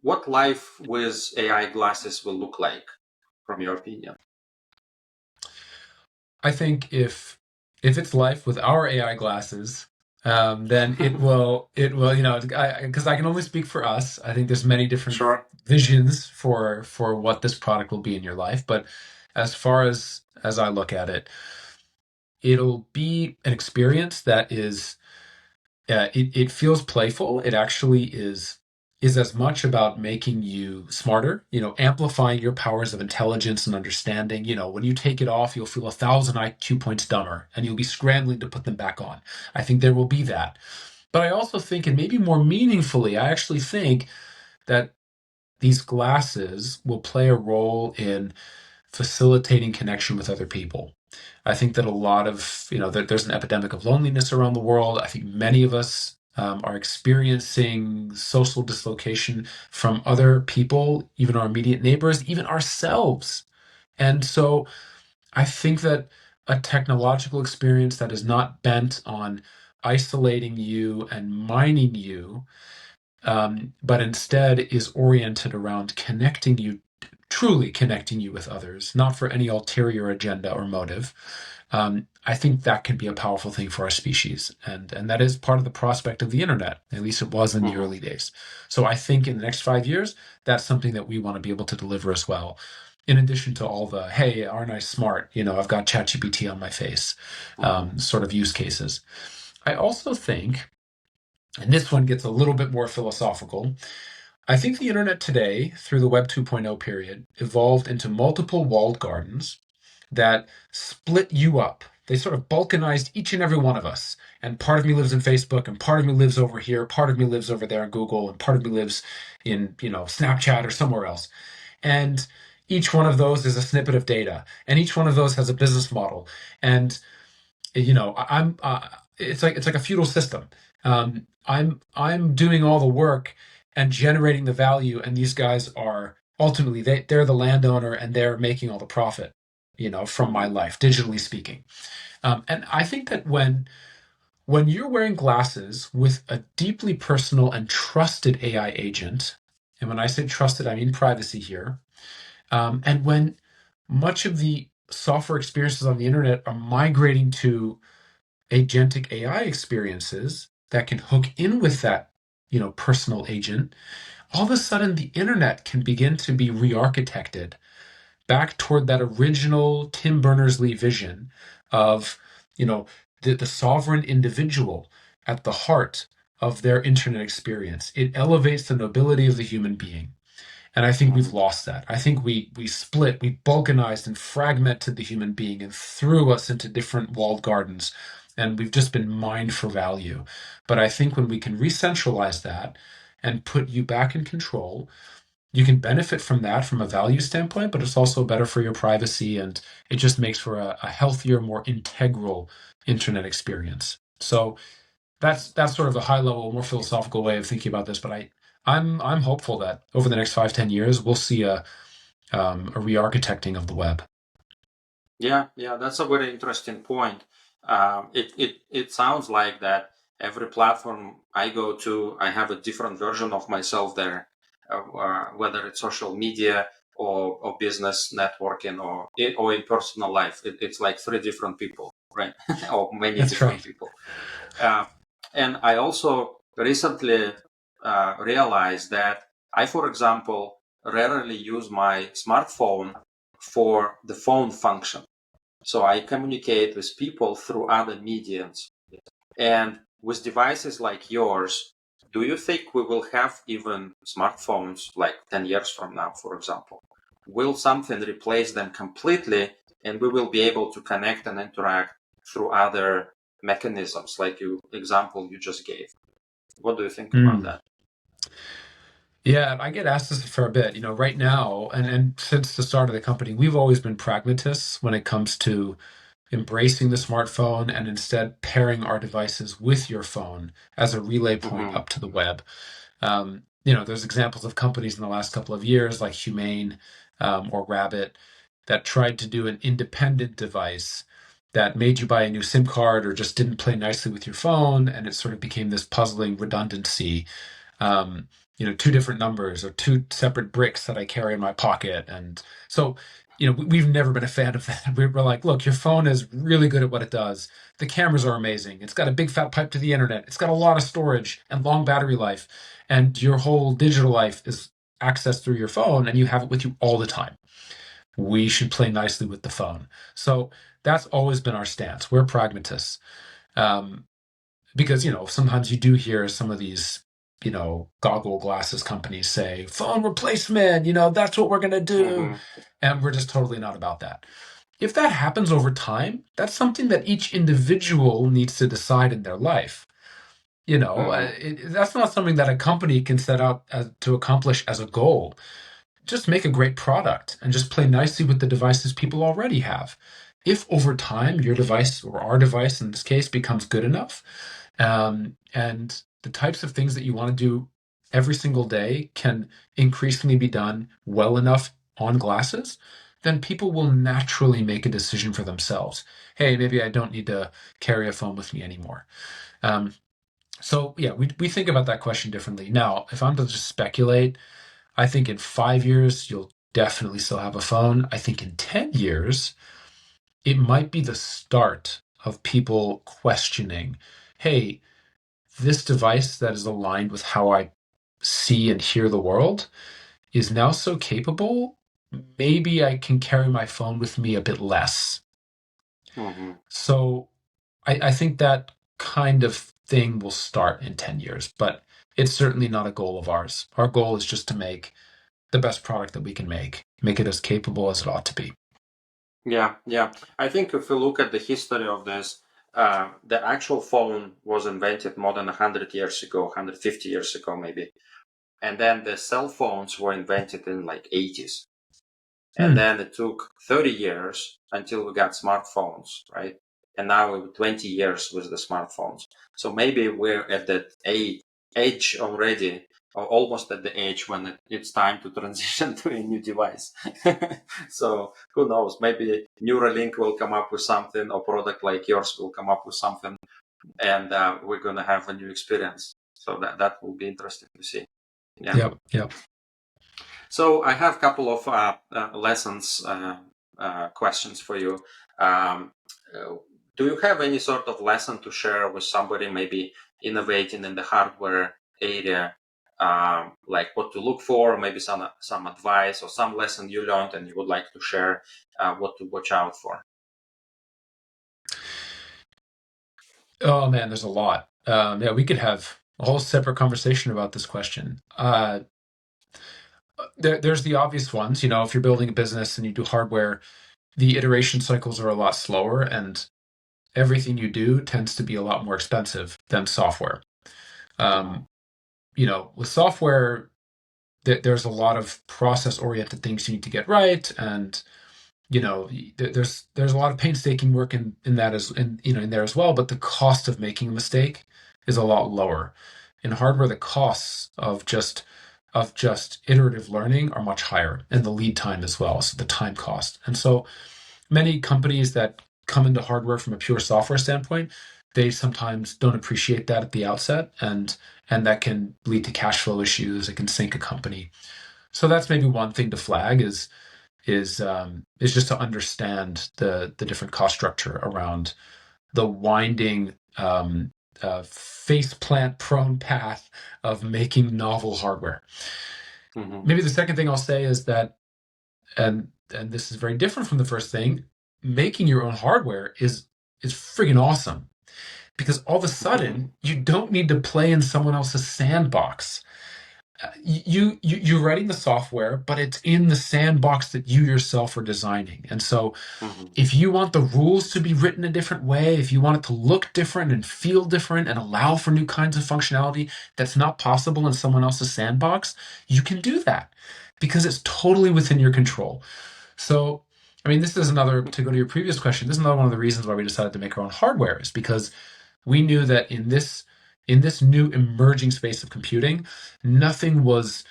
what life with AI glasses will look like, from your opinion? I think if it's life with our AI glasses, then it will because I can only speak for us. I think there's many different Sure. visions for what this product will be in your life, but as far as I look at it, it'll be an experience that is it feels playful. It actually is as much about making you smarter, amplifying your powers of intelligence and understanding. When you take it off, you'll feel 1,000 IQ points dumber, and you'll be scrambling to put them back on. I think there will be that. But I also think, and maybe more meaningfully, I actually think that these glasses will play a role in facilitating connection with other people. I think that a lot of, there's an epidemic of loneliness around the world. I think many of us are experiencing social dislocation from other people, even our immediate neighbors, even ourselves. And so I think that a technological experience that is not bent on isolating you and mining you, but instead is oriented around connecting you, truly connecting you with others, not for any ulterior agenda or motive. I think that can be a powerful thing for our species, and that is part of the prospect of the internet. At least it was in the Mhm. early days. So I think in the next 5 years, that's something that we want to be able to deliver as well. In addition to all the "Hey, aren't I smart? I've got ChatGPT on my face" Mhm. sort of use cases. I also think, and this one gets a little bit more philosophical, I think the internet today, through the Web 2.0 period, evolved into multiple walled gardens that split you up. They sort of balkanized each and every one of us. And part of me lives in Facebook, and part of me lives over here, part of me lives over there in Google, and part of me lives in, Snapchat or somewhere else. And each one of those is a snippet of data, and each one of those has a business model. And I'm it's like a feudal system. I'm doing all the work and generating the value, and these guys are ultimately they're the landowner and they're making all the profit, from my Mhm. life, digitally speaking. And I think that when you're wearing glasses with a deeply personal and trusted AI agent, and when I say trusted, I mean privacy here, and much of the software experiences on the internet are migrating to agentic AI experiences that can hook in with that, personal agent. All of a sudden, the internet can begin to be re-architected back toward that original Tim Berners-Lee vision of, you know, the sovereign individual at the heart of their internet experience. It elevates the nobility of the human being. And I think we've Mhm. lost that. I think we split, we balkanized and fragmented the human being and threw us into different walled gardens. And we've just been mined for value. But I think when we can re-centralize that and put you back in control, you can benefit from that from a value standpoint, but it's also better for your privacy, and it just makes for a healthier, more integral internet experience. So that's sort of the high level, more philosophical way of thinking about this. But I'm hopeful that over the next 5-10 years we'll see a re-architecting of the web. Yeah, that's a very interesting point. It sounds like that every platform I go to, I have a different version of myself there, whether it's social media or business networking or in personal life. It's like three different people, right? Or many That's different right. people. Uh, and I also recently realized that I, for example, rarely use my smartphone for the phone function. So I communicate with people through other mediums. And with devices like yours, do you think we will have even smartphones like 10 years from now, for example? Will something replace them completely and we will be able to connect and interact through other mechanisms like you example you just gave? What do you think about Mm. that? Yeah, I get asked this a fair bit. Right now, and since the start of the company, we've always been pragmatists when it comes to embracing the smartphone and instead pairing our devices with your phone as a relay point Mm-hmm. up to the web. There's examples of companies in the last couple of years like Humane or Rabbit that tried to do an independent device that made you buy a new SIM card or just didn't play nicely with your phone, and it sort of became this puzzling redundancy. um, two different numbers or two separate bricks that I carry in my pocket. And so, we've never been a fan of that. We're like, look, your phone is really good at what it does. The cameras are amazing. It's got a big fat pipe to the internet. It's got a lot of storage and long battery life. And your whole digital life is accessed through your phone and you have it with you all the time. We should play nicely with the phone. So that's always been our stance. We're pragmatists. Um, because sometimes you do hear some of these goggle glasses companies say phone replacement, that's what we're going to do, Mm-hmm. and we're just totally not about that. If that happens over time, that's something that each individual needs to decide in their life. Mm-hmm. That's not something that a company can set out to accomplish as a goal. Just make a great product and just play nicely with the devices people already have. If over time your device or our device in this case becomes good enough, and the types of things that you want to do every single day can increasingly be done well enough on glasses, then people will naturally make a decision for themselves. Hey, maybe I don't need to carry a phone with me anymore. Um, so yeah, we think about that question differently. Now, if I'm to just speculate, I think in 5 years, you'll definitely still have a phone. I think in 10 years, it might be the start of people questioning, hey, this device that is aligned with how I see and hear the world is now so capable. Maybe I can carry my phone with me a bit less. Mm-hmm. So I think that kind of thing will start in 10 years, but it's certainly not a goal of ours. Our goal is just to make the best product that we can make it as capable as it ought to be. Yeah. I think if we look at the history of this, the actual phone was invented more than 100 years ago, 150 years ago, maybe. And then the cell phones were invented in like 80s. And Hmm. then it took 30 years until we got smartphones, right? And now we're 20 years with the smartphones. So maybe we're at that age already, or almost at the age when it's time to transition to a new device. So who knows? Maybe Neuralink will come up with something, or product like yours will come up with something, and we're going to have a new experience. So that will be interesting to see. Yeah. Yep. Yep. So I have a couple of lessons questions for you. Um, uh, do you have any sort of lesson to share with somebody maybe innovating in the hardware area, like what to look for, maybe some advice or some lesson you learned and you would like to share, what to watch out for? Oh man, there's a lot. Yeah, we could have a whole separate conversation about this question. There's the obvious ones. If you're building a business and you do hardware, the iteration cycles are a lot slower, and everything you do tends to be a lot more expensive than software. Mhm. Um, with software, there's a lot of process-oriented things you need to get right, and there's a lot of painstaking work in that as in there as well. But the cost of making a mistake is a lot lower. In hardware, the costs of just iterative learning are much higher, and the lead time as well, so the time cost. And so many companies that come into hardware from a pure software standpoint, they sometimes don't appreciate that at the outset, and that can lead to cash flow issues. It can sink a company. So that's maybe one thing to flag is just to understand the different cost structure around the winding face plant prone path of making novel hardware. Mhm. Maybe the second thing I'll say is that, and this is very different from the first thing, making your own hardware is friggin' awesome, because all of a sudden you don't need to play in someone else's sandbox. You're writing the software, but it's in the sandbox that you yourself are designing. And so Mhm. if you want the rules to be written a different way, if you want it to look different and feel different and allow for new kinds of functionality that's not possible in someone else's sandbox, you can do that because it's totally within your control. So, I mean, this is another, to go to your previous question, this is another one of the reasons why we decided to make our own hardware, is because we knew that in this new emerging space of computing, nothing was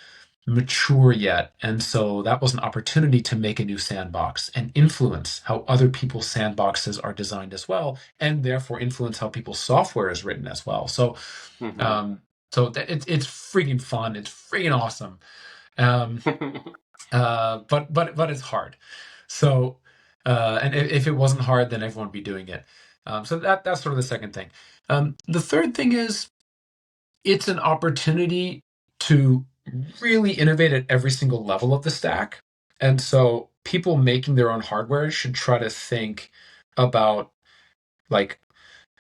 mature yet. And so that was an opportunity to make a new sandbox and influence how other people's sandboxes are designed as well, and therefore influence how people's software is written as well. So, Mhm. um, it's freaking fun. It's freaking awesome. Um, but it's hard. So, and if it wasn't hard, then everyone would be doing it. So that's sort of the second thing. The third thing is it's an opportunity to really innovate at every single level of the stack. And so people making their own hardware should try to think about, like,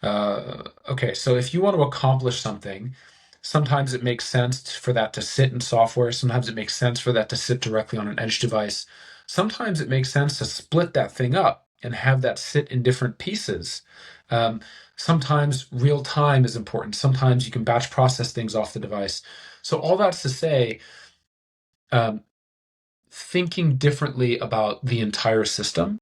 okay, so if you want to accomplish something, sometimes it makes sense for that to sit in software. Sometimes it makes sense for that to sit directly on an edge device. Sometimes it makes sense to split that thing up and have that sit in different pieces. Um, Sometimes real time is important. Sometimes you can batch process things off the device. So all that's to say, um, thinking differently about the entire system.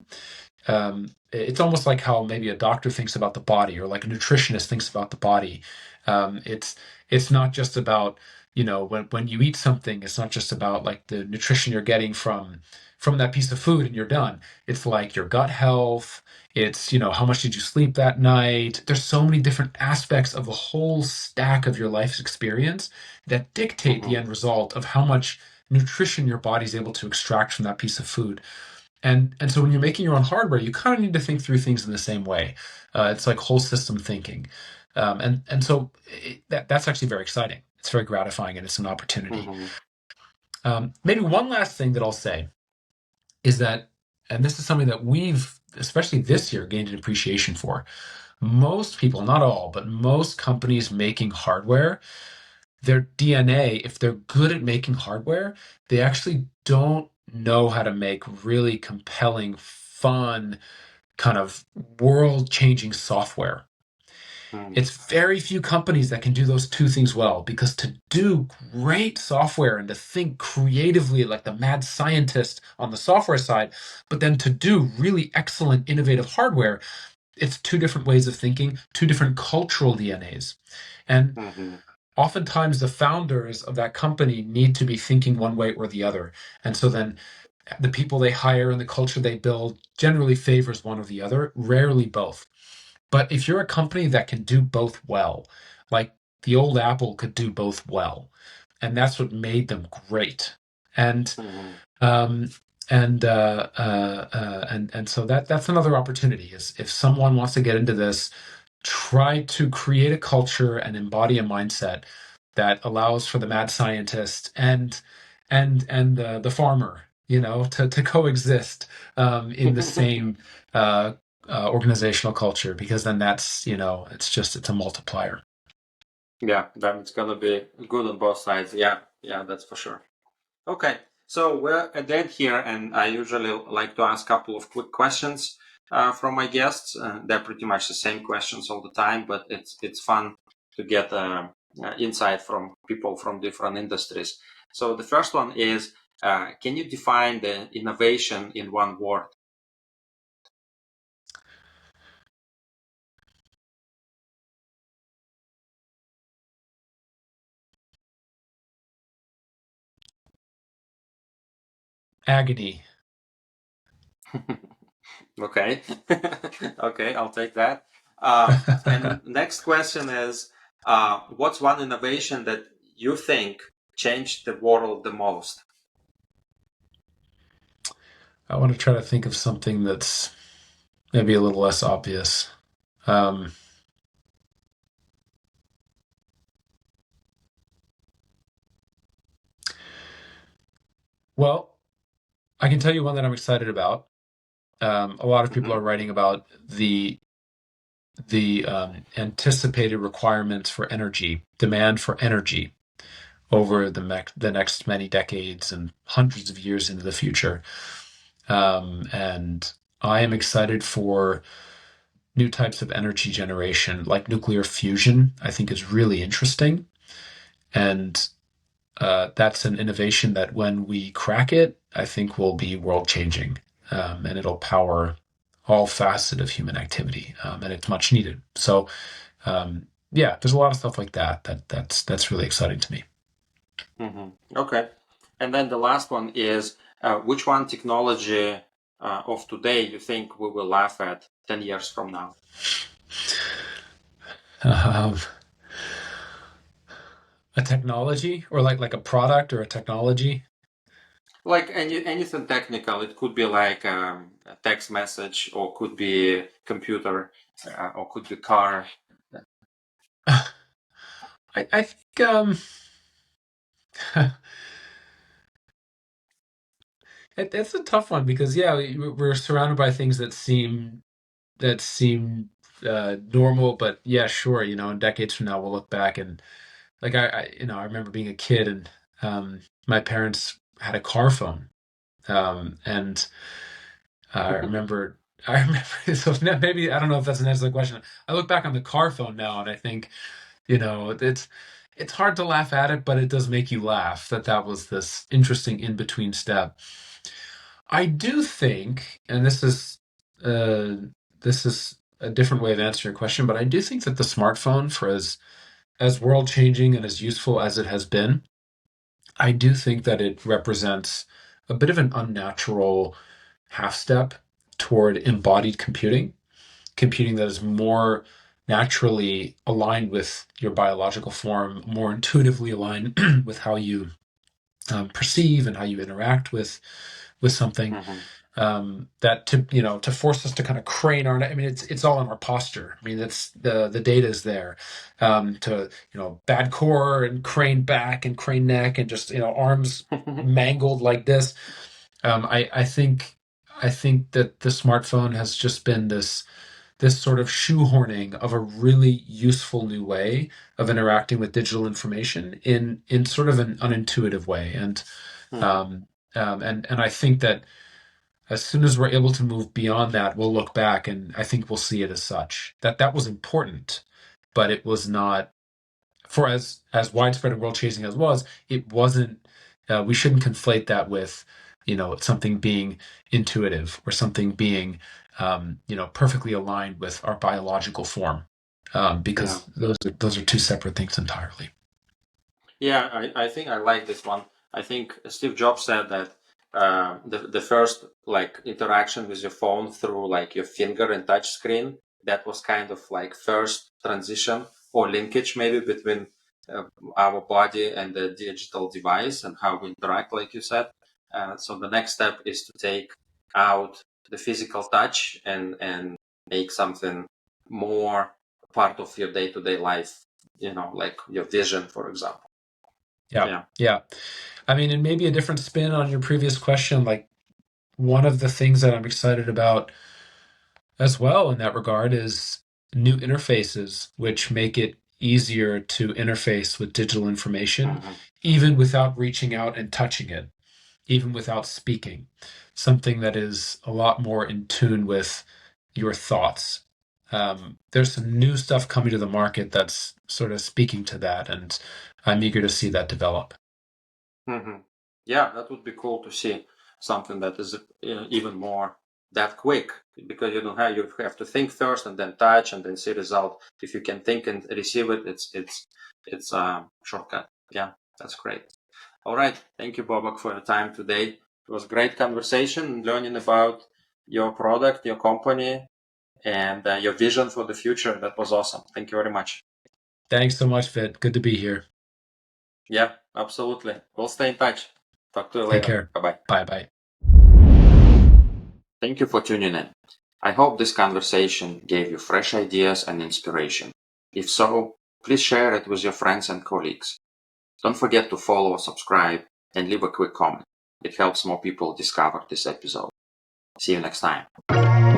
It's almost like how maybe a doctor thinks about the body, or like a nutritionist thinks about the body. It's not just about, when you eat something, it's not just about like the nutrition you're getting from that piece of food and you're done. It's like your gut health. It's, how much did you sleep that night? There's so many different aspects of the whole stack of your life's experience that dictate the Mhm. end result of how much nutrition your body's able to extract from that piece of food. And so when you're making your own hardware, you kind of need to think through things in the same way. It's like whole system thinking, and so that's actually very exciting. It's very gratifying, and it's an opportunity. Mhm. Maybe one last thing that I'll say is that, and this is something that we've, especially this year, gained an appreciation for. Most people, not all, but most companies making hardware, their DNA, if they're good at making hardware, they actually don't know how to make really compelling, fun, kind of world-changing software. Mhm. It's very few companies that can do those two things well, because to do great software and to think creatively like the mad scientist on the software side, but then to do really excellent, innovative hardware, it's two different ways of thinking, two different cultural DNAs. And Mhm. oftentimes the founders of that company need to be thinking one way or the other. And so then the people they hire and the culture they build generally favors one or the other, rarely both. But if you're a company that can do both well, like the old Apple could do both well, and that's what made them great. And Mhm. um, And so that's another opportunity. Is if someone wants to get into this, try to create a culture and embody a mindset that allows for the mad scientist and the farmer, to coexist in the same uh, organizational culture, because then it's a multiplier. Yeah, then it's gonna be good on both sides. Yeah, yeah, that's for sure. Okay, so we're at the end here, and I usually like to ask a couple of quick questions from my guests. They're pretty much the same questions all the time, but it's fun to get insight from people from different industries. So the first one is, can you define the innovation in one word? Agony. Okay, okay, I'll take that. And next question is, what's one innovation that you think changed the world the most? I want to try to think of something that's maybe a little less obvious. Um, well, I can tell you one that I'm excited about. A lot of people Mm-hmm. are writing about the anticipated requirements for energy, demand for energy over the next many decades and hundreds of years into the future. And I am excited for new types of energy generation, like nuclear fusion. I think is really interesting, and that's an innovation that when we crack it, I think will be world changing, and it'll power all facets of human activity, and it's much needed. So, yeah, there's a lot of stuff like that's really exciting to me. Mm-hmm. Okay. And then the last one is, which one technology of today you think we will laugh at 10 years from now? Um, a technology, or like a product or a technology. Like anything technical, it could be like a text message, or could be computer, or could be car. I think it's a tough one, because yeah, we're surrounded by things that seem normal, but yeah, sure, in decades from now we'll look back and like I remember being a kid, and my parents had a car phone, and I remember. I remember, so maybe I don't know if that's an answer to the question. I look back on the car phone now, and I think, it's hard to laugh at it, but it does make you laugh that was this interesting in between step. I do think, and this is a different way of answering your question, but I do think that the smartphone, for as world changing and as useful as it has been, I do think that it represents a bit of an unnatural half step toward embodied computing that is more naturally aligned with your biological form, more intuitively aligned with how you perceive and how you interact with something. Mm-hmm. That to force us to kind of crane our neck. I mean, it's all in our posture. I mean, that's the data is there, to bad core and crane back and crane neck and just arms mangled like this. I think that the smartphone has just been this sort of shoehorning of a really useful new way of interacting with digital information in sort of an unintuitive way. Mm-hmm. And I think that as soon as we're able to move beyond that, we'll look back and I think we'll see it as such. That was important, but it was not, for as widespread and world chasing as was, it wasn't. We shouldn't conflate that with something being intuitive or something being perfectly aligned with our biological form, Yeah. because those are two separate things entirely. Yeah, I think I like this one. I think Steve Jobs said that the first like interaction with your phone through like your finger and touch screen, that was kind of like first transition or linkage maybe between uh, our body and the digital device and how we interact, like you said. So the next step is to take out the physical touch and make something more part of your day-to-day life, like your vision, for example. Yeah. I mean, and maybe a different spin on your previous question, like one of the things that I'm excited about as well in that regard is new interfaces, which make it easier to interface with digital information, even without reaching out and touching it, even without speaking. Something that is a lot more in tune with your thoughts. There's some new stuff coming to the market that's sort of speaking to that, and I'm eager to see that develop. Yeah, that would be cool to see something that is even more that quick, because you have to think first and then touch and then see result. If you can think and receive it, it's a shortcut. Yeah, that's great. All right, thank you, Bobak, for your time today. It was a great conversation, learning about your product, your company, and your vision for the future. That was awesome. Thank you very much. Thanks so much, Vit. Good to be here. Yeah, absolutely. We'll stay in touch. Talk to you Take later. care. Bye-bye. Bye. Thank you for tuning in. I hope this conversation gave you fresh ideas and inspiration. If so, please share it with your friends and colleagues. Don't forget to follow, subscribe, and leave a quick comment. It helps more people discover this episode. See you next time.